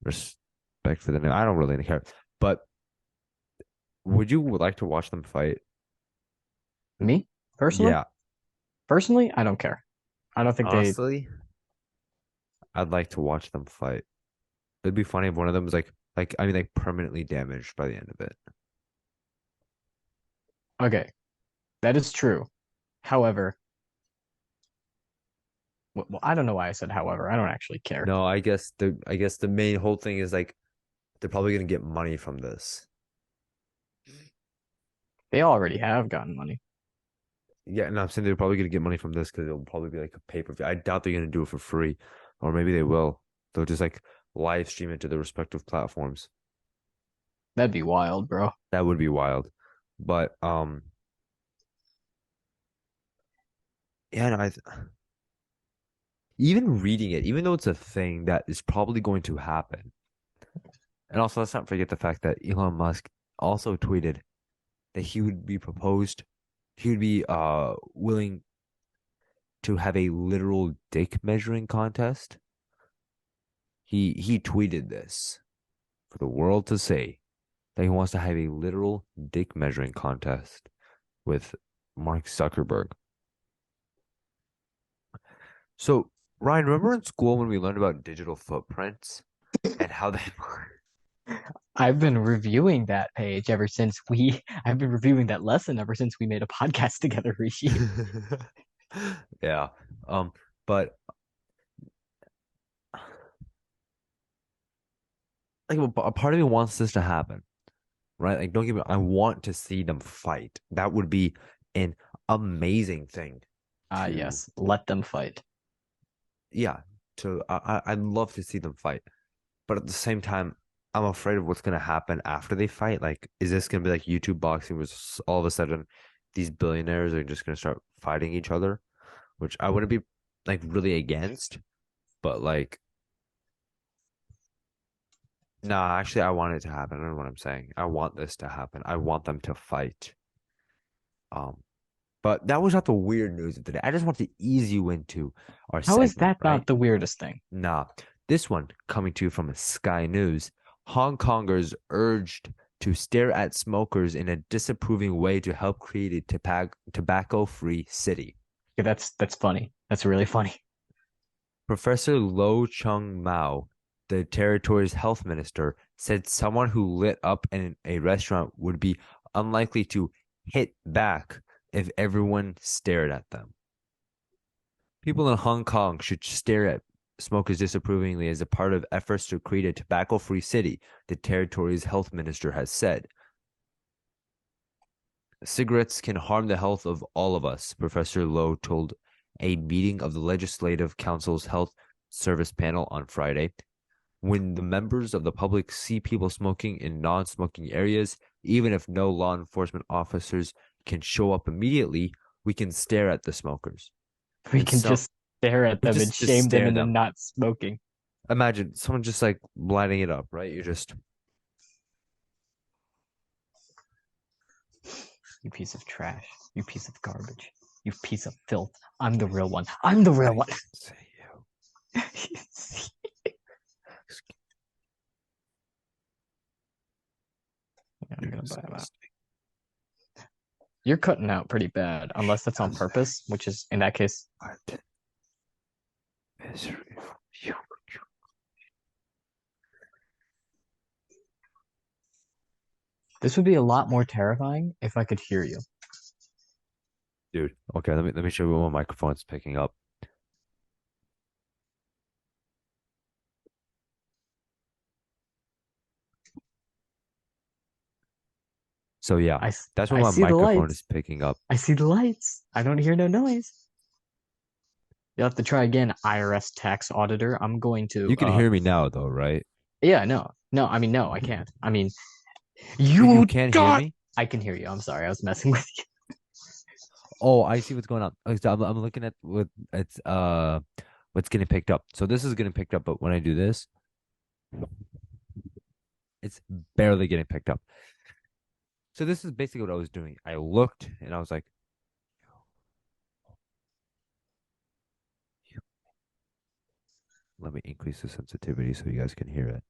respect for the name. I don't really care. But would you like to watch them fight? Me, personally? Yeah, Personally, I don't care. I don't think they honestly, I'd like to watch them fight. It'd be funny if one of them was like permanently damaged by the end of it. okay. That is true. However, well, I don't know why I said however. I don't actually care. No, I guess the main whole thing is like they're probably gonna get money from this. They already have gotten money. Yeah, no, I'm saying they're probably gonna get money from this because it'll probably be like a pay-per-view. I doubt they're gonna do it for free, or maybe they will. They'll just like live stream it to the respective platforms. That'd be wild, bro. That would be wild. But yeah, no, even reading it, even though it's a thing that is probably going to happen, and also let's not forget the fact that Elon Musk also tweeted that he would be willing to have a literal dick measuring contest. He tweeted this for the world to see that he wants to have a literal dick measuring contest with Mark Zuckerberg. So, Ryan, remember in school when we learned about digital footprints and how they I've been reviewing that page ever since we, I've been reviewing that lesson ever since we made a podcast together, Rishi. Yeah. But like a part of me wants this to happen, right? Like, don't get me, I want to see them fight. That would be an amazing thing Ah, to, yes, let them fight. yeah, I'd love to see them fight. But at the same time, I'm afraid of what's gonna happen after they fight. Like, is this gonna be like YouTube boxing, where all of a sudden these billionaires are just gonna start fighting each other? Which I wouldn't be like really against, but like, nah, actually, I want it to happen. I don't know what I'm saying. I want this to happen. I want them to fight. Um, but that was not the weird news of today. I just want to ease you into our How is segment, that right? not the weirdest thing? Nah, this one coming to you from Sky News. Hong Kongers urged to stare at smokers in a disapproving way to help create a tobacco-free city. Yeah, that's funny. That's really funny. Professor Lo Chung Mao, the territory's health minister, said someone who lit up in a restaurant would be unlikely to hit back if everyone stared at them. People in Hong Kong should stare at smokers disapprovingly as a part of efforts to create a tobacco-free city, the territory's health minister has said. Cigarettes can harm the health of all of us, Professor Lowe told a meeting of the Legislative Council's Health Service panel on Friday. When the members of the public see people smoking in non-smoking areas, even if no law enforcement officers can show up immediately, we can stare at the smokers. We And can so just stare at we them and just shame them stare at into them. not smoking. Imagine someone just like lighting it up, right? You're just You piece of trash. You piece of garbage. You piece of filth. I'm the real one. I'm the real I one. didn't say you. I'm You're gonna buy them out. disgusting. You're cutting out pretty bad, You should unless that's on not say purpose, which is in that case. what misery you. This would be a lot more terrifying if I could hear you. Dude. Okay, let me show you what my microphone's picking up. So yeah, I, that's what I my see the microphone is lights. picking up. I see the lights. I don't hear no noise. You'll have to try again, IRS tax auditor. I'm going to You can hear me now though, right? yeah, no. No, I mean no, I can't. I mean You you can't hear got me? I can hear you. I'm sorry. I was messing with you. Oh, I see what's going on. Okay, so I'm looking at what it's what's getting picked up. So this is getting picked up, but when I do this, it's barely getting picked up. So this is basically what I was doing. I looked and I was like, let me increase the sensitivity so you guys can hear it.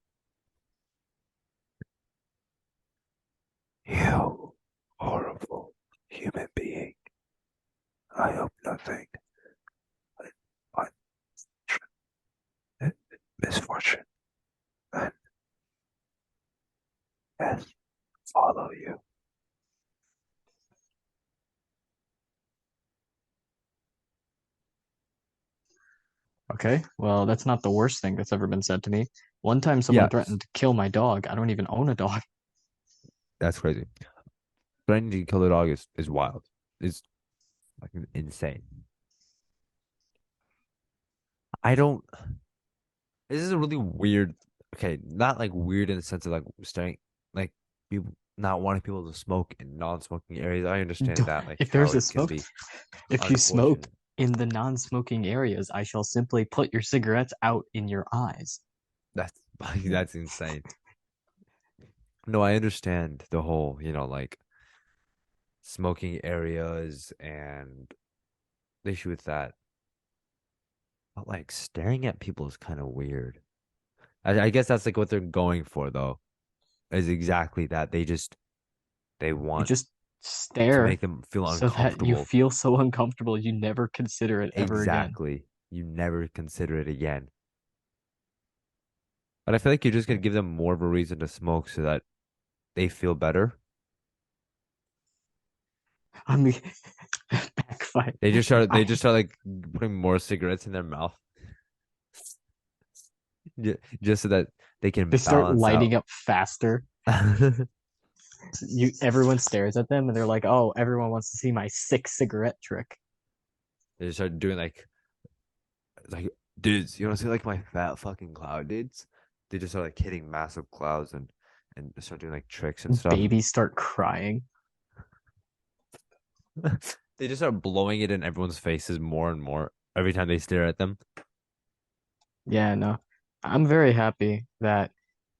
You horrible human being. I hope nothing but misfortune and death follow you. Okay. Well, that's not the worst thing that's ever been said to me. One time someone Yes, threatened to kill my dog. I don't even own a dog. that's crazy. Threatening to kill the dog is wild. It's like insane. I don't. This is a really weird. Okay, not like weird in the sense of like staring, like people not wanting people to smoke in non-smoking areas. I understand Don't- that, like If how there's a it can smoke, be if you smoke unfortunate. in the non-smoking areas, I shall simply put your cigarettes out in your eyes. That's that's insane. No, I understand the whole, like smoking areas and the issue with that. But like staring at people is kind of weird. I guess that's like what they're going for though, is exactly that. They You want just to stare make them feel so that you uncomfortable. feel so uncomfortable you never consider it ever again. Exactly. You never consider it again. But I feel like you're just gonna give them more of a reason to smoke so that they feel better. I mean, backfire. They just start like putting more cigarettes in their mouth just so that they They can start balance out. lighting up faster. Everyone stares at them and they're like, "Oh, everyone wants to see my sick cigarette trick." They just start doing like dudes, you want to see like my fat fucking cloud dudes? They just start like hitting massive clouds and start doing like tricks and stuff. Babies start crying. They just start blowing it in everyone's faces more and more every time they stare at them. Yeah, no. I'm very happy that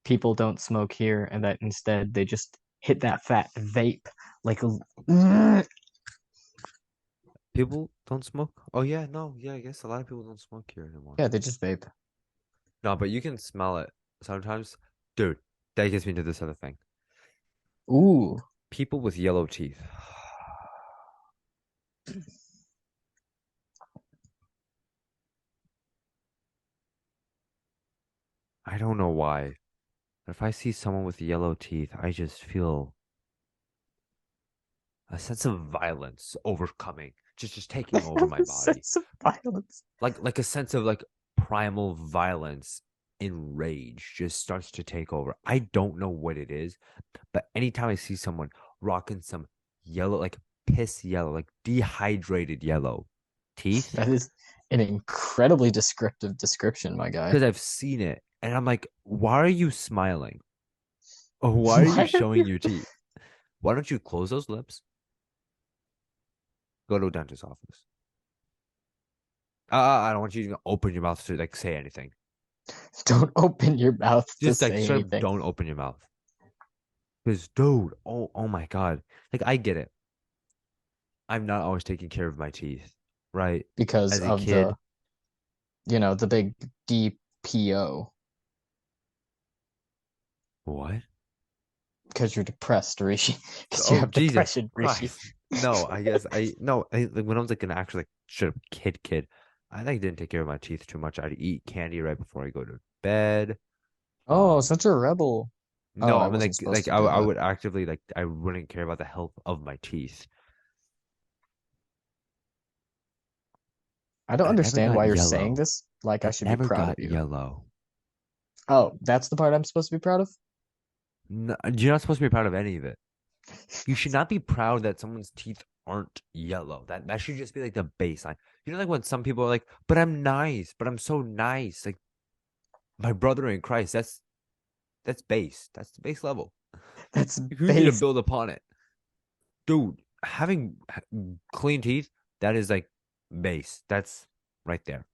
people don't smoke here and that instead they just hit that fat vape like People don't smoke. Oh yeah, no, yeah, I guess a lot of people don't smoke here anymore. yeah, they just vape. No, but you can smell it sometimes. Dude, that gets me to this other thing. Ooh, People with yellow teeth. I don't know why. But if I see someone with yellow teeth, I just feel a sense of violence overcoming, just taking over my a body. sense of violence. Like a sense of like primal violence in rage just starts to take over. I don't know what it is, but anytime I see someone rocking some yellow, like piss yellow, like dehydrated yellow teeth, That is an incredibly descriptive description, my guy. because I've seen it and I'm like, why are you smiling? Or why are you Why are showing you? your teeth? Why don't you close those lips? Go to a dentist's office. I don't want you to open your mouth to like say anything. Don't open your mouth to Just like say straight up anything don't open your mouth. Because dude, oh my God. Like I get it. I'm not always taking care of my teeth, right? because As a of the, kid, the big DPO. what? Because you're depressed, Rishi. Because you Oh have Jesus depression, Rishi. Christ. No, I guess I no like when I was like an actual like straight up kid, I like didn't take care of my teeth too much. I'd eat candy right before I go to bed. Oh, Um such a rebel. Oh, no, I I mean wasn't supposed to do I that. would actively like I wouldn't care about the health of my teeth. I don't And it never understand got why you're saying yellow. this. Like, I It should be never proud of got you. yellow. Oh, that's the part I'm supposed to be proud of? No, you're not supposed to be proud of any of it. You should not be proud that someone's teeth aren't yellow. That should just be like the baseline. You know, like when some people are like, "But I'm nice, but I'm so nice." Like my brother in Christ, that's base. That's the base level. That's You need to base. build upon it, dude. Having clean teeth, that is like base. That's right there.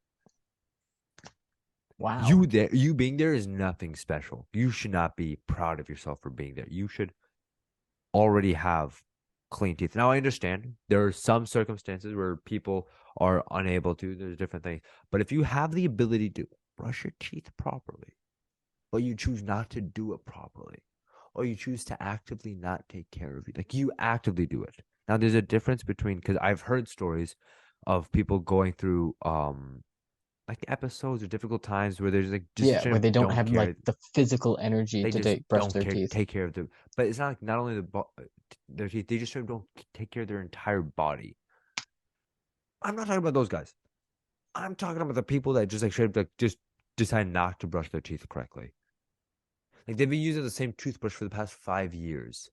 Wow. You being there is nothing special. You should not be proud of yourself for being there. You should already have clean teeth. Now I understand there are some circumstances where people are unable to. There's different things. But if you have the ability to brush your teeth properly, but you choose not to do it properly, or you choose to actively not take care of it, like you actively do it. Now there's a difference between because I've heard stories of people going through like episodes or difficult times where there's like just Yeah, straight where up they don't don't have like care. the physical energy They to just brush don't their care teeth. take care of the but it's not like not only their teeth, they just sort of don't take care of their entire body. I'm not talking about those guys. I'm talking about the people that just like straight up like just decide not to brush their teeth correctly. Like they've been using the same toothbrush for the past 5 years.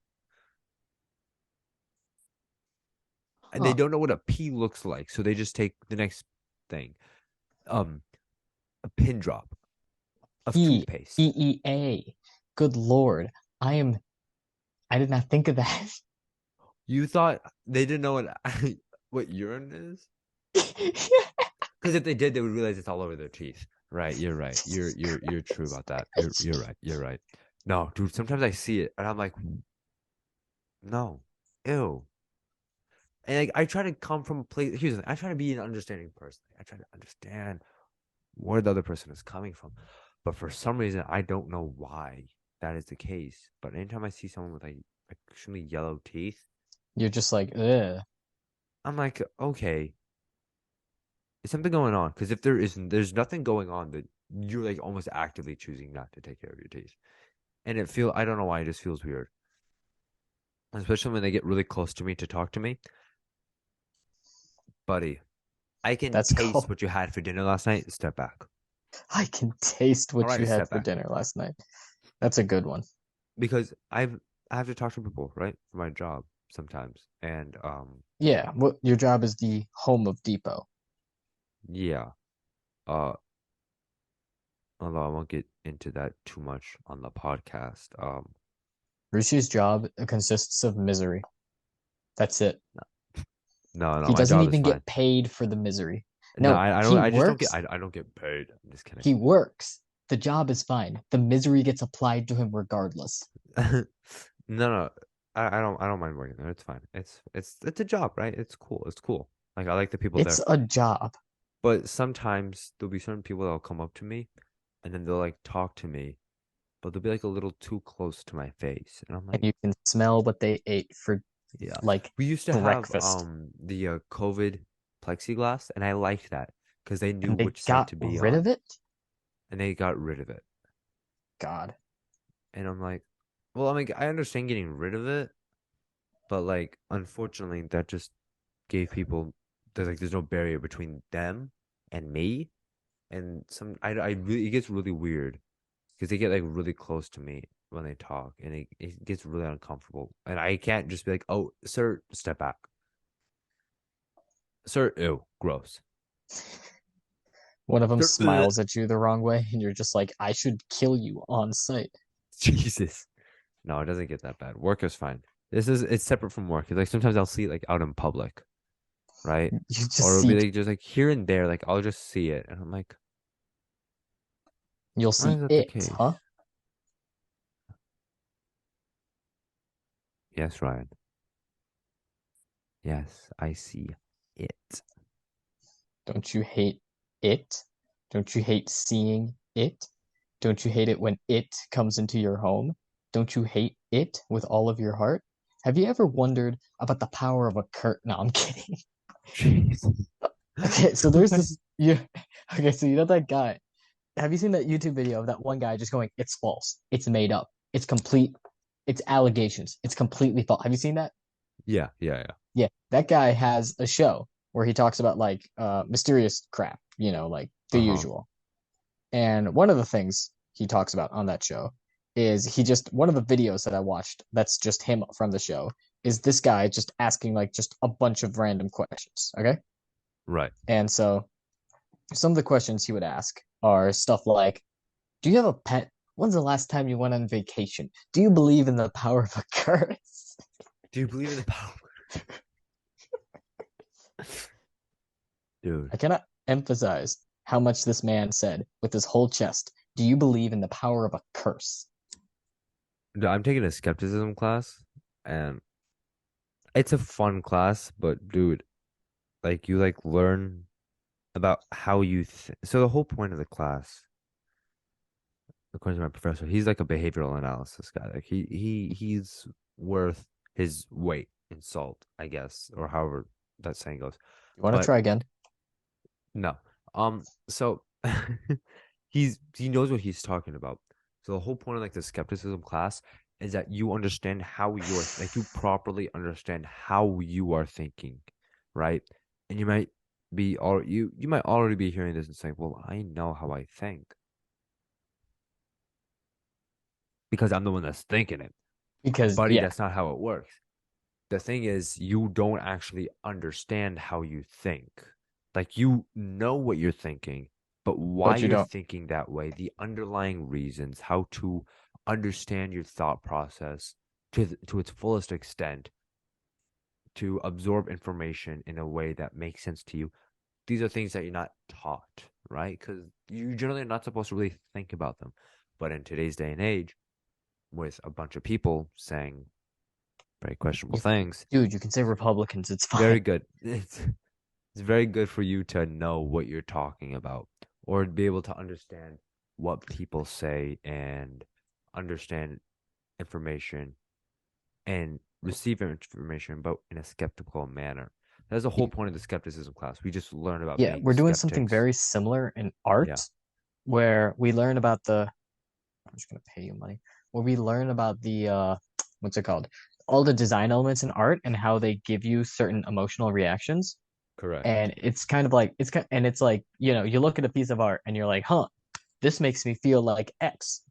And they Huh. don't know what a pea looks like. So they just take the next thing. Um a pin drop of P toothpaste. E E A. Good Lord. I am I did not think of that. You thought they didn't know what what urine is? Because if they did, they would realize it's all over their teeth. Right, you're right. You're true about that. You're right. You're right. No, dude, sometimes I see it and I'm like, no, ew. And like I try to come from a place. Here's the thing. I try to be an understanding person. I try to understand where the other person is coming from. But for some reason, I don't know why that is the case. But anytime I see someone with like extremely yellow teeth, You're just like, ugh. I'm like, okay, is something going on? Because if there isn't, there's nothing going on that you're like almost actively choosing not to take care of your teeth. And I don't know why, it just feels weird. Especially when they get really close to me to talk to me. Buddy, I can That's taste called what you had for dinner last night. Step back. I can taste All what right, you had step for back. dinner last night. That's a good one. Because I have to talk to people, right? For my job sometimes. And Yeah, what your job is the home of Depot. yeah. Uh although I won't get into that too much on the podcast. Rishi's job consists of misery. That's it. no, He my doesn't job is even fine. get paid for the misery. No, No, I don't he I just don't get works. I don't get paid. I'm just kidding. He works. The job is fine. The misery gets applied to him regardless. No, I don't mind working there. It's fine. It's a job, right? It's cool. It's cool. Like I like the people It's there. a job. But sometimes there'll be certain people that'll come up to me and then they'll like talk to me but they'll be like a little too close to my face, and I'm and like, you can smell what they ate for yeah. like We used to have breakfast. the COVID plexiglass, and I liked that because they knew And they which side got to be rid on, of it? and they got rid of it. God. And I'm like, well, I mean, I understand getting rid of it, but like, unfortunately, that just gave people there's no barrier between them and me, and I really it gets really weird because they get like really close to me when they talk, and it gets really uncomfortable, and I can't just be like, oh, sir, step back, sir, ew, gross. One of them Sir, ugh. smiles at you the wrong way, and you're just like, I should kill you on sight. Jesus. No, it doesn't get that bad. Work is fine. It's separate from work. Like sometimes I'll see it like out in public, right? You just Or it'll be see, like just like here and there, like I'll just see it, and I'm like, you'll why is see that the it, case? huh? Yes, Ryan. Yes, I see it. Don't you hate it? Don't you hate seeing it? Don't you hate it when it comes into your home? Don't you hate it with all of your heart? Have you ever wondered about the power of a curtain? No, I'm kidding. Jeez. Okay, so there's What? this you okay, so you know that guy. Have you seen that YouTube video of that one guy just going, it's false, it's made up, it's complete, it's allegations, it's completely false. Have you seen that? Yeah, yeah, yeah. Yeah, that guy has a show where he talks about like mysterious crap, like the Uh-huh. usual. And one of the things he talks about on that show is he just one of the videos that I watched that's just him from the show is this guy just asking like just a bunch of random questions. Okay. Right. And so some of the questions he would ask are stuff like, do you have a pet? When's the last time you went on vacation? Do you believe in the power of a curse? Do you believe in the power? Dude, I cannot emphasize how much this man said with his whole chest. Do you believe in the power of a curse? I'm taking a skepticism class, and it's a fun class, but dude, like you like learn about how you so the whole point of the class, according to my professor, he's like a behavioral analysis guy. Like he's worth his weight in salt, I guess, or however that saying goes. You want to But try again? no. So he knows what he's talking about. So the whole point of like the skepticism class is that you understand how you're like you properly understand how you are thinking, right? And you might be all you might already be hearing this and saying, well, I know how I think because I'm the one that's thinking it. Because Buddy, yeah, that's not how it works. The thing is, you don't actually understand how you think. Like you know what you're thinking, but why but you you're don't. thinking that way, the underlying reasons, how to understand your thought process to its fullest extent, to absorb information in a way that makes sense to you. These are things that you're not taught, right? Because you generally are not supposed to really think about them. But in today's day and age, with a bunch of people saying very questionable You, things, dude, you can say Republicans. It's very fine. good. It's very good for you to know what you're talking about or be able to understand what people say and understand information and receive information, but in a skeptical manner. That's the whole point of the skepticism class. We just learn about Yeah, being we're doing something skeptics. very similar in Yeah, art where we learn about the I'm just gonna pay you money. Where we learn about the what's it called? All the design elements in art and how they give you certain emotional reactions. correct. And it's kind of like and it's like, you look at a piece of art and you're like, huh, this makes me feel like X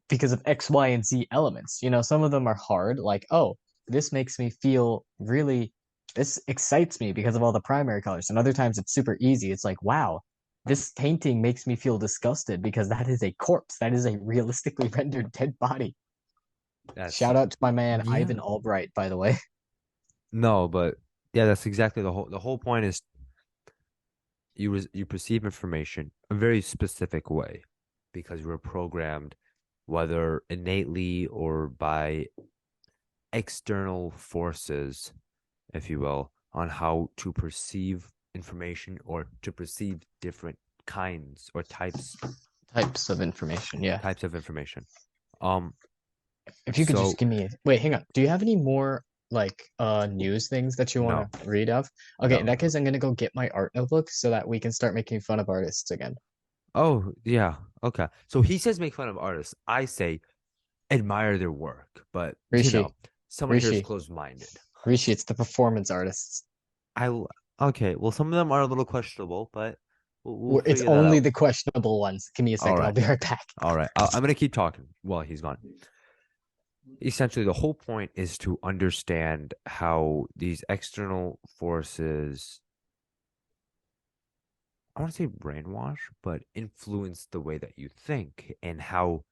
because of X, Y, and Z elements. Some of them are hard, like, oh, this makes me feel really, this excites me because of all the primary colors. And other times it's super easy. It's like, wow, this painting makes me feel disgusted because that is a corpse. That is a realistically rendered dead body. That's Shout out to my man yeah. Ivan Albright, by the way. No, but yeah, that's exactly the whole point is you perceive information a very specific way because you were programmed, whether innately or by external forces, if you will, on how to perceive information or to perceive different kinds or types Types of information, yeah. types of information. Um, If you could just so give me wait, hang on. Do you have any more like news things that you want no, to read of? Okay, in no, that no. case, I'm gonna go get my art notebook so that we can start making fun of artists again. Oh, yeah. Okay. So he says make fun of artists. I say admire their work, but Rishi, someone here is Rishi, closed-minded. Rishi, it's the performance artists. I okay. Well, some of them are a little questionable, but we'll It's figure that only out. the questionable ones. Give me a All second, I'll right. be right back. All right. I'm gonna keep talking while he's gone. Essentially, the whole point is to understand how these external forces, I want to say brainwash, but influence the way that you think and how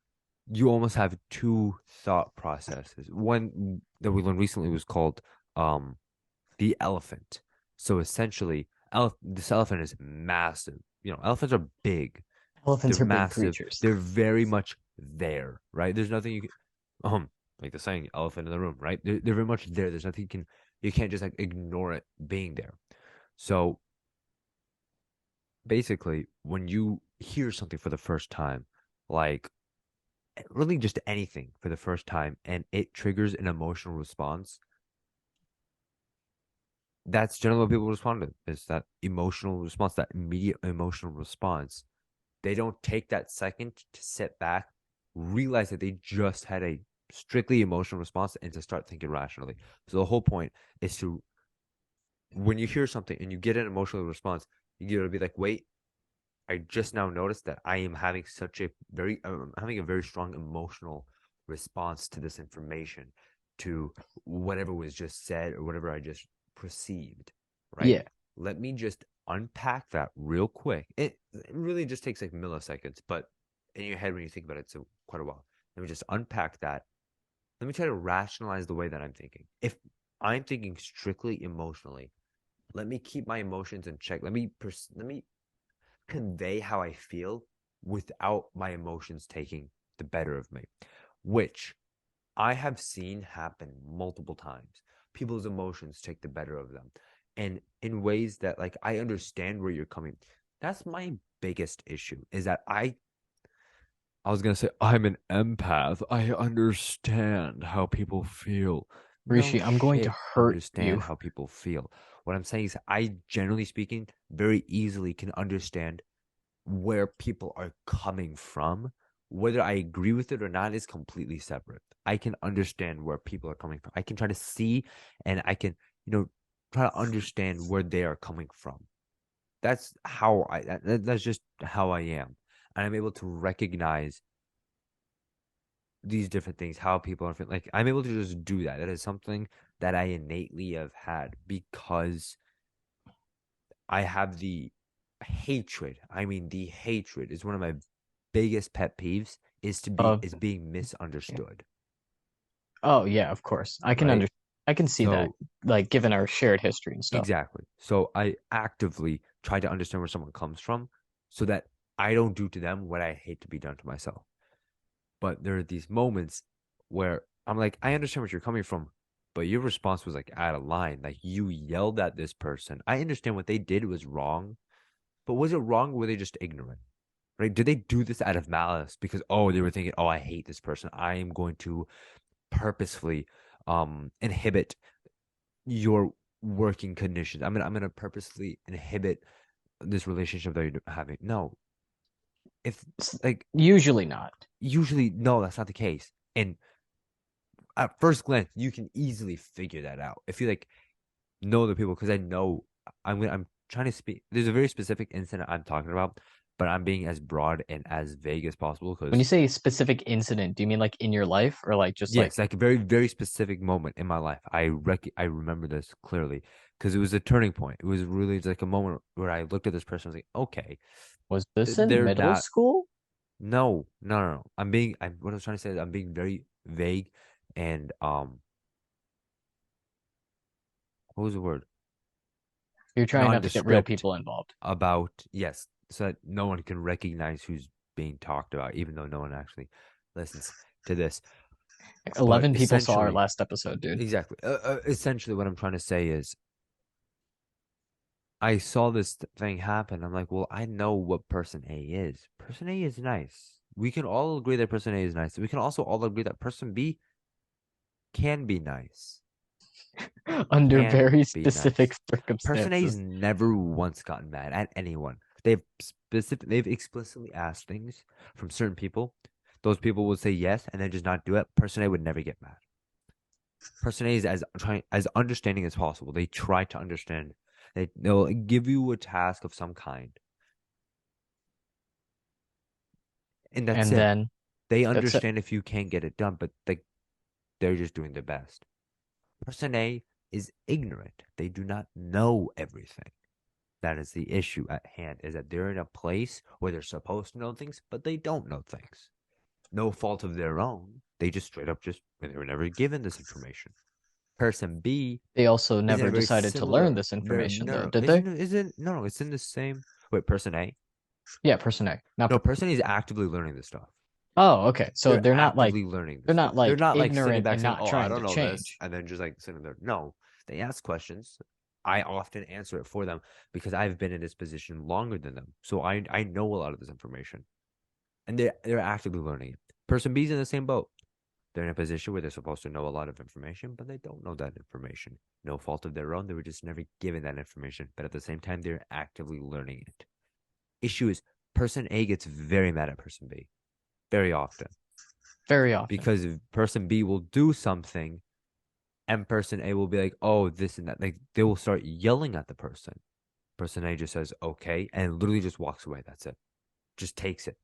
you almost have two thought processes. One that we learned recently was called um the elephant. So essentially, this elephant is massive. Elephants are big. They're Elephants are big massive. creatures. They're very much there, right? There's nothing you can, like the saying, elephant in the room, right? They're very much there. There's nothing you can't just like ignore it being there. So basically, when you hear something for the first time, like really just anything for the first time, and it triggers an emotional response, that's generally what people respond to is that emotional response, that immediate emotional response. They don't take that second to sit back, realize that they just had a strictly emotional response and to start thinking rationally. So the whole point is to, when you hear something and you get an emotional response, you gotta be like, wait, I just now noticed that I am having having a very strong emotional response to this information, to whatever was just said or whatever I just perceived, right? Yeah, Let me just unpack that real quick. It really just takes like milliseconds, but in your head when you think about it, it's quite a while. Let me just unpack that. Let me try to rationalize the way that I'm thinking. If I'm thinking strictly emotionally, let me keep my emotions in check. Let me convey how I feel without my emotions taking the better of me, which I have seen happen multiple times. People's emotions take the better of them. And in ways that like I understand where you're coming. That's my biggest issue is that I was gonna say I'm an empath. I understand how people feel. No Rishi, I'm going to shit, hurt understand you. how people feel. What I'm saying is I generally speaking very easily can understand where people are coming from. Whether I agree with it or not is completely separate. I can understand where people are coming from. I can try to see and I can, try to understand where they are coming from. That's just how I am. And I'm able to recognize these different things, how people are feeling. Like I'm able to just do that. That is something that I innately have had because I have the hatred. I mean, the hatred is one of my biggest pet peeves Uh, is being misunderstood, oh yeah, of course. right? I can see that, So like given our shared history and stuff. exactly. So I actively try to understand where someone comes from so that I don't do to them what I hate to be done to myself. But there are these moments where I'm like, I understand where you're coming from, but your response was like out of line. Like you yelled at this person. I understand what they did was wrong, but was it wrong or were they just ignorant? Right? Did they do this out of malice because they were thinking, I hate this person. I am going to purposefully inhibit your working conditions. I'm gonna purposely inhibit this relationship that you're having. No. If like Usually not. usually no, that's not the case. And at first glance, you can easily figure that out. If you like know the people, because I know I'm trying to speak. There's a very specific incident I'm talking about, but I'm being as broad and as vague as possible When because you say specific incident, do you mean like in your life or like just like yes, like a very very specific moment in my life. I remember this clearly because it was a turning point. It was really like a moment where I looked at this person and was like, okay, was this in they're middle not. school? No, no, no, no. What I was trying to say is I'm being very vague and what was the word? You're trying not to get real Nondescript people involved. about, yes, so that no one can recognize who's being talked about, even though no one actually listens to this. But 11 people saw our essentially, last episode, dude. exactly, essentially, what I'm trying to say is I saw this thing happen. I'm like, well, I know what person A is. Person A is nice. We can all agree that person A is nice. We can also all agree that person B can be nice. Under Can very be specific nice. Person A's circumstances. never once gotten mad at anyone. They've explicitly asked things from certain people. Those people will say yes and then just not do it. Person A would never get mad. Person A is as understanding as possible. They try to understand. They'll give you a task of some kind, and that's And it. then They that's it. understand if you can't get it done, but they're just doing their best. Person A is ignorant. They do not know everything. That is the issue at hand, is that they're in a place where they're supposed to know things, but they don't know things. No fault of their own. They just straight up just they were never given this information. Person B They also is in a never very decided to learn similar. this No, information though, no, did they? isn't no, no. It's in the same. Wait, person A. Yeah, person A. Not No, person A is actively learning this stuff. Oh, okay. So They're actively learning this they're stuff. not They're like not like sitting ignorant back and saying, not "Oh, I trying don't to know this," change. and then just like sitting there. No, they ask questions. I often answer it for them because I've been in this position longer than them, so I know a lot of this information, and they're actively learning it. Person B's in the same boat. They're in a position where they're supposed to know a lot of information, but they don't know that information. No fault of their own. They were just never given that information, but at the same time, they're actively learning it. Issue is person A gets very mad at person B very often Very often. because person B will do something and person A will be like, "Oh, this and that." Like they will start yelling at the person. Person A just says, "Okay," and literally just walks away. That's it. Just takes it.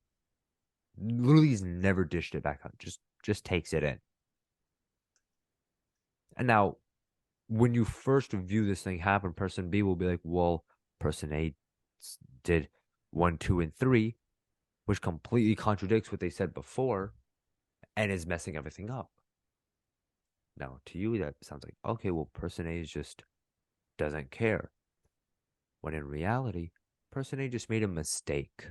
Literally, he's never dished it back on. Just takes it in. And now, when you first view this thing happen, person B will be like, "Well, person A did one, two, and three, which completely contradicts what they said before, and is messing everything up." Now, to you, that sounds like, okay, well, person A just doesn't care. When in reality, person A just made a mistake.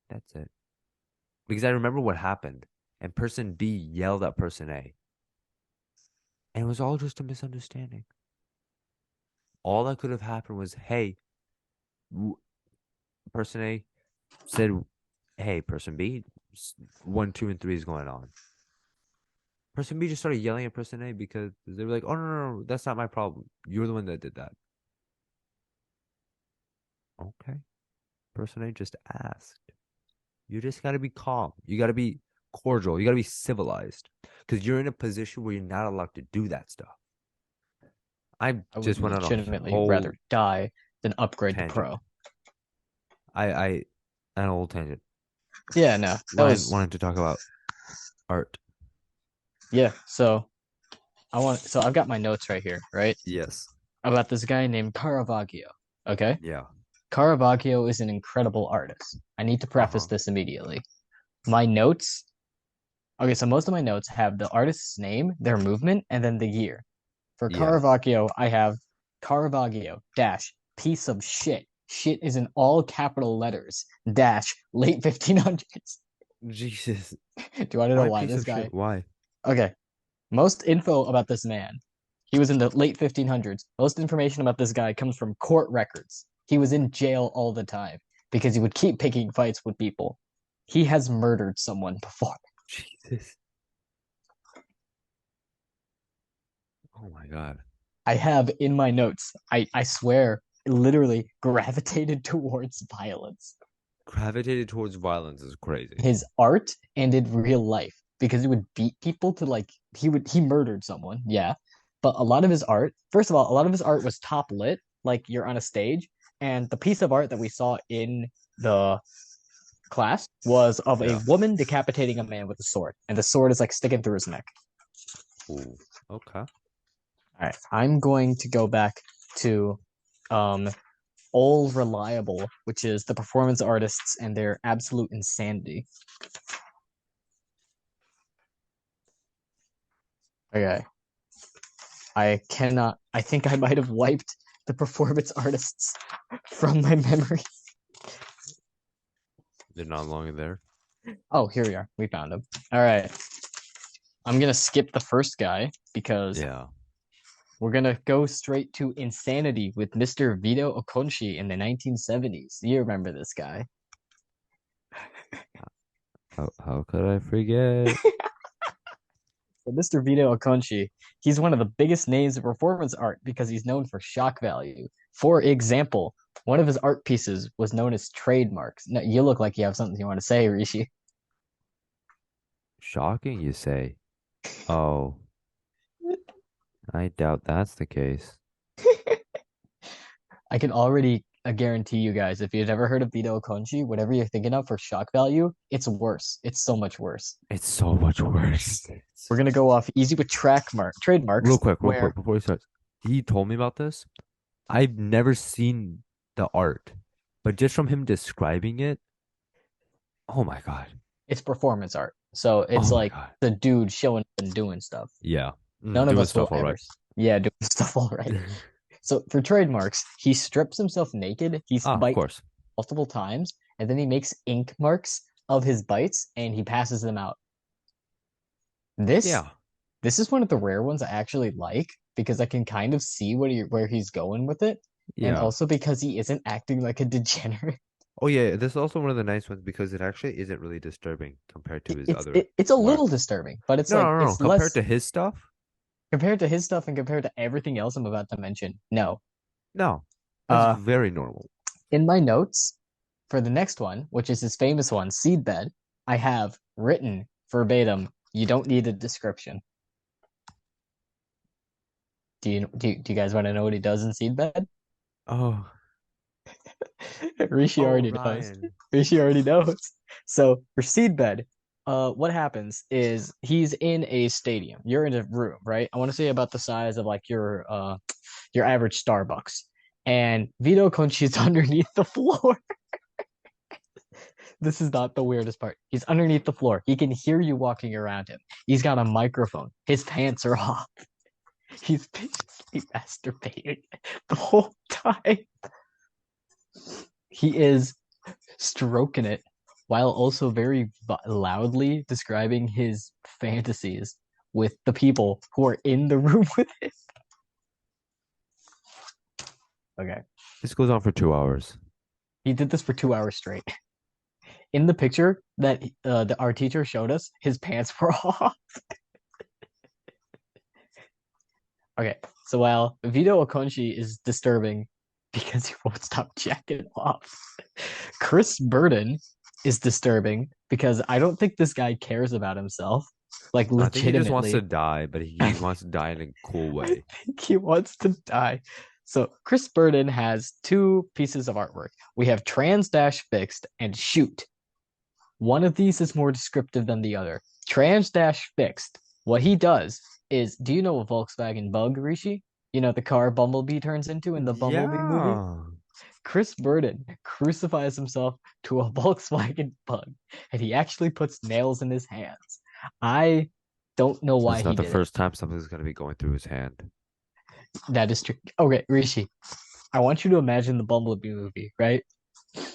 That's it. Because I remember what happened, and person B yelled at person A, and it was all just a misunderstanding. All that could have happened was, hey, person A said, hey, person B, one, two, and three is going on. Person B just started yelling at person A because they were like, oh, no, no, no, that's not my problem. You're the one that did that. Okay. Person A just asked. You just got to be calm. You got to be cordial. You got to be civilized because you're in a position where you're not allowed to do that stuff. I I would just went on a legitimately rather whole die than upgrade to tangent. pro. I an old tangent. Yeah, no. That Ryan was wanted to talk about art. yeah, so I've got my notes right here, right? Yes. About this guy named Caravaggio. Okay? Yeah. Caravaggio is an incredible artist. I need to preface Uh-huh. this immediately. My notes, okay, so most of my notes have the artist's name, their movement, and then the year. For Yeah. Caravaggio, I have Caravaggio dash piece of shit. Shit is in all capital letters dash late 1500s. Jesus. Do you want to know Why why piece this of guy? shit? Why? Okay, most info about this man. He was in the late 1500s. Most information about this guy comes from court records. He was in jail all the time because he would keep picking fights with people. He has murdered someone before. Jesus. Oh my God. I have in my notes, I swear, literally gravitated towards violence. Gravitated towards violence is crazy. His art and in real life because he would beat people to like he murdered someone, yeah. But a lot of his art, first of all, a lot of his art was top lit, like you're on a stage, and the piece of art that we saw in the class was of a Yeah. woman decapitating a man with a sword, and the sword is like sticking through his neck. Ooh. Okay. All right, I'm going to go back to um all reliable, which is the performance artists and their absolute insanity. Okay. I cannot. I think I might have wiped the performance artists from my memory. They're not long there. Oh, here we are. We found him. All right. I'm gonna skip the first guy because Yeah. We're gonna go straight to Insanity with Mr. Vito Okonchi in the 1970s. You remember this guy. How could I forget? So Mr. Vito Okonchi, he's one of the biggest names of performance art because he's known for shock value. For example, one of his art pieces was known as trademarks. Now, you look like you have something you want to say, Rishi. Shocking, you say? Oh, I doubt that's the case. I can already guarantee you guys, if you've ever heard of Vito Okonchi, whatever you're thinking of for shock value, it's worse. It's so much worse. It's so much worse. We're gonna go off easy with trademarks, Real quick, where before he starts, he told me about this. I've never seen the art, but just from him describing it, oh my God. it's performance art. So it's Oh my like God. the dude showing up and doing stuff. Yeah. None of Doing us will stuff all ever, right. yeah, doing stuff all right. So for trademarks, he strips himself naked, he Ah, of bites course. multiple times, and then he makes ink marks of his bites and he passes them out. This Yeah. this is one of the rare ones I actually like because I can kind of see where he's going with it, and Yeah. also because he isn't acting like a degenerate. Oh yeah, this is also one of the nice ones because it actually isn't really disturbing compared to his It's other it's a work. little disturbing, but it's No, like no, no, no. it's Compared less to his stuff, compared to his stuff and compared to everything else I'm about to mention. No. no. That's Uh, very normal. in my notes for the next one, which is his famous one, Seedbed, I have written verbatim, you don't need a description. Do you guys want to know what he does in Seedbed? Oh, Rishi oh, already knows. Ryan. Rishi already knows. So for Seedbed, what happens is he's in a stadium. You're in a room, right? I want to say about the size of like your average Starbucks. And Vito Conchi's underneath the floor. This is not the weirdest part. He's underneath the floor. He can hear you walking around him. He's got a microphone. His pants are off. He's basically masturbating the whole time. He is stroking it while also very loudly describing his fantasies with the people who are in the room with him. Okay. This goes on for 2 hours. He did this for 2 hours straight. In the picture that our teacher showed us, his pants were off. Okay, so while Vito Okonchi is disturbing because he won't stop jacking off, Chris Burden is disturbing because I don't think this guy cares about himself. Like I think he just wants to legitimately, die, but he I wants to die in a cool way. think he wants to die. So Chris Burden has two pieces of artwork. We have trans dash fixed and shoot. One of these is more descriptive than the other. Trans dash fixed. What he does is, do you know a Volkswagen Bug, Rishi? You know the car Bumblebee turns into in the Bumblebee movie? Yeah. Chris Burden crucifies himself to a Volkswagen Bug, and he actually puts nails in his hands. I don't know So why it's he not the did it. first time something's going to be going through his hand. That is true. Okay, Rishi, I want you to imagine the Bumblebee movie, right?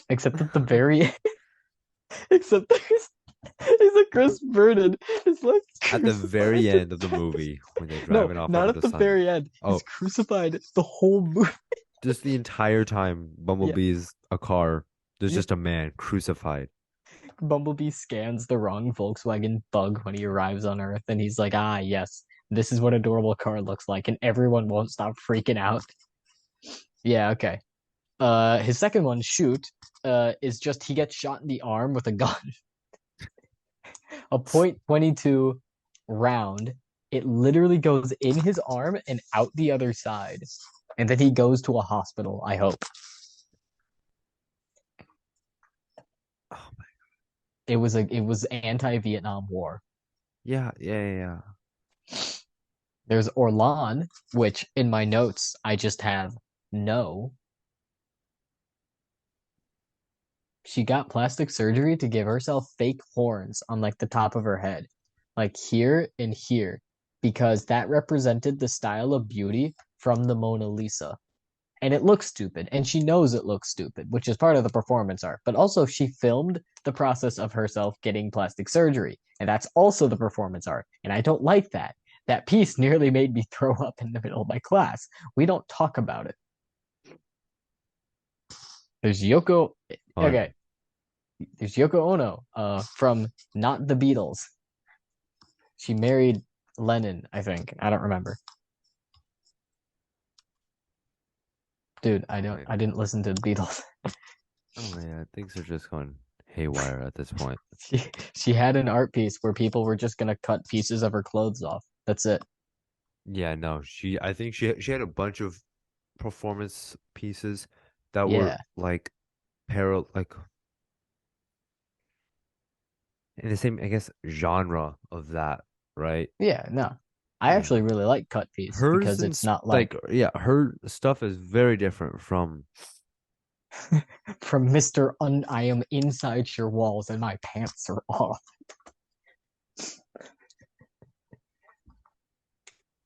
Except at the very except there's a Chris Burden is like At the very crucified. end of the movie, when they're No, driving off not over at the the sun. very end. He's Oh, crucified the whole movie. just the entire time Yeah, Bumblebee's a car, there's yeah. just a man crucified. Bumblebee scans the wrong Volkswagen Bug when he arrives on Earth, and he's like, "Ah, yes, this is what a adorable car looks like," and everyone won't stop freaking out. Yeah, okay. His second one, shoot, is just he gets shot in the arm with a gun, a .22 round. It literally goes in his arm and out the other side, and then he goes to a hospital. I hope Oh my, it was anti-Vietnam War. yeah, yeah, yeah, yeah. There's Orlan, which in my notes I just have no. She got plastic surgery to give herself fake horns on like the top of her head, like here and here, because that represented the style of beauty from the Mona Lisa. And it looks stupid, and she knows it looks stupid, which is part of the performance art. But also, she filmed the process of herself getting plastic surgery, and that's also the performance art. And I don't like that. That piece nearly made me throw up in the middle of my class. We don't talk about it. There's Yoko. Fun. Okay, there's Yoko Ono, from not the Beatles. She married Lennon, I think. I don't remember. Dude, Wait. I didn't listen to the Beatles. Oh yeah, things are just going haywire at this point. She she had an art piece where people were just gonna cut pieces of her clothes off. That's it. Yeah, no, I think she had a bunch of performance pieces that were Yeah. like like in the same, I guess, genre of that, right? Yeah, no. I Yeah. actually really like cut piece Hers because and it's not like like yeah, her stuff is very different from from Mr. I am inside your walls and my pants are off.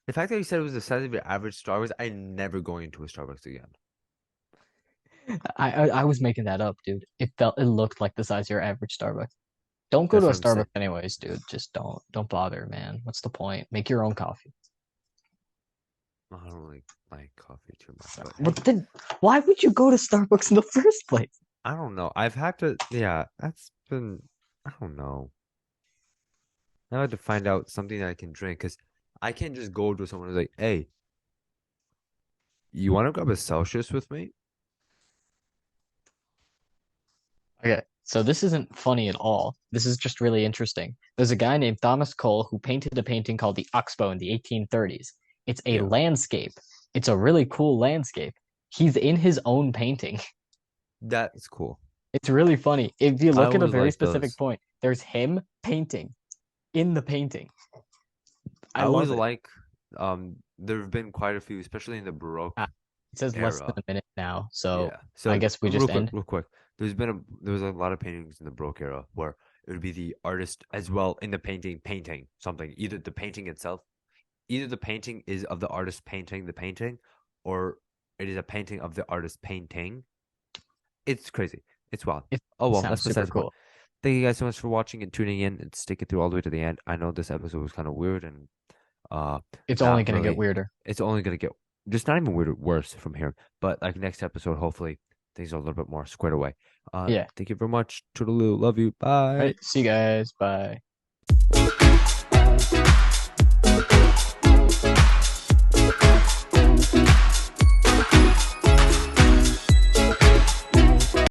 the fact that you said it was the size of your average Starbucks. I never going into a Starbucks again. I was making that up, dude. It looked like the size of your average Starbucks. Don't go That's to a what I'm saying. Starbucks anyways, dude. Just don't bother, man. What's the point? Make your own coffee. I don't really like coffee too much, but But hey, then why would you go to Starbucks in the first place? I don't know. I've had to, yeah, that's been, I don't know. I had to find out something that I can drink because I can't just go to someone who's like, hey, you want to grab a Celsius with me? Okay, so this isn't funny at all. This is just really interesting. There's a guy named Thomas Cole who painted a painting called the Oxbow in the 1830s. It's a Yeah, landscape. It's a really cool landscape. He's in his own painting. that's cool. It's really funny. If you I look at a always very like specific those. point, there's him painting in the painting. I I always love it. like, there have been quite a few, especially in the Ah, Baroque it says less than era. a minute now, so Yeah. I So guess we just end. real quick. There was a lot of paintings in the Baroque era where it would be the artist as well in the painting something. Either the painting itself, either the painting is of the artist painting the painting, or it is a painting of the artist painting. It's crazy. It's wild. It Oh well, that's sounds super besides the point. cool. Thank you guys so much for watching and tuning in and sticking through all the way to the end. I know this episode was kind of weird and uh It's only not gonna get really weirder. it's only gonna get just not even weirder worse from here. But like next episode, hopefully things are a little bit more squared away. Yeah. Thank you very much. Toodaloo. Love you. All Bye. right. See you guys. Bye.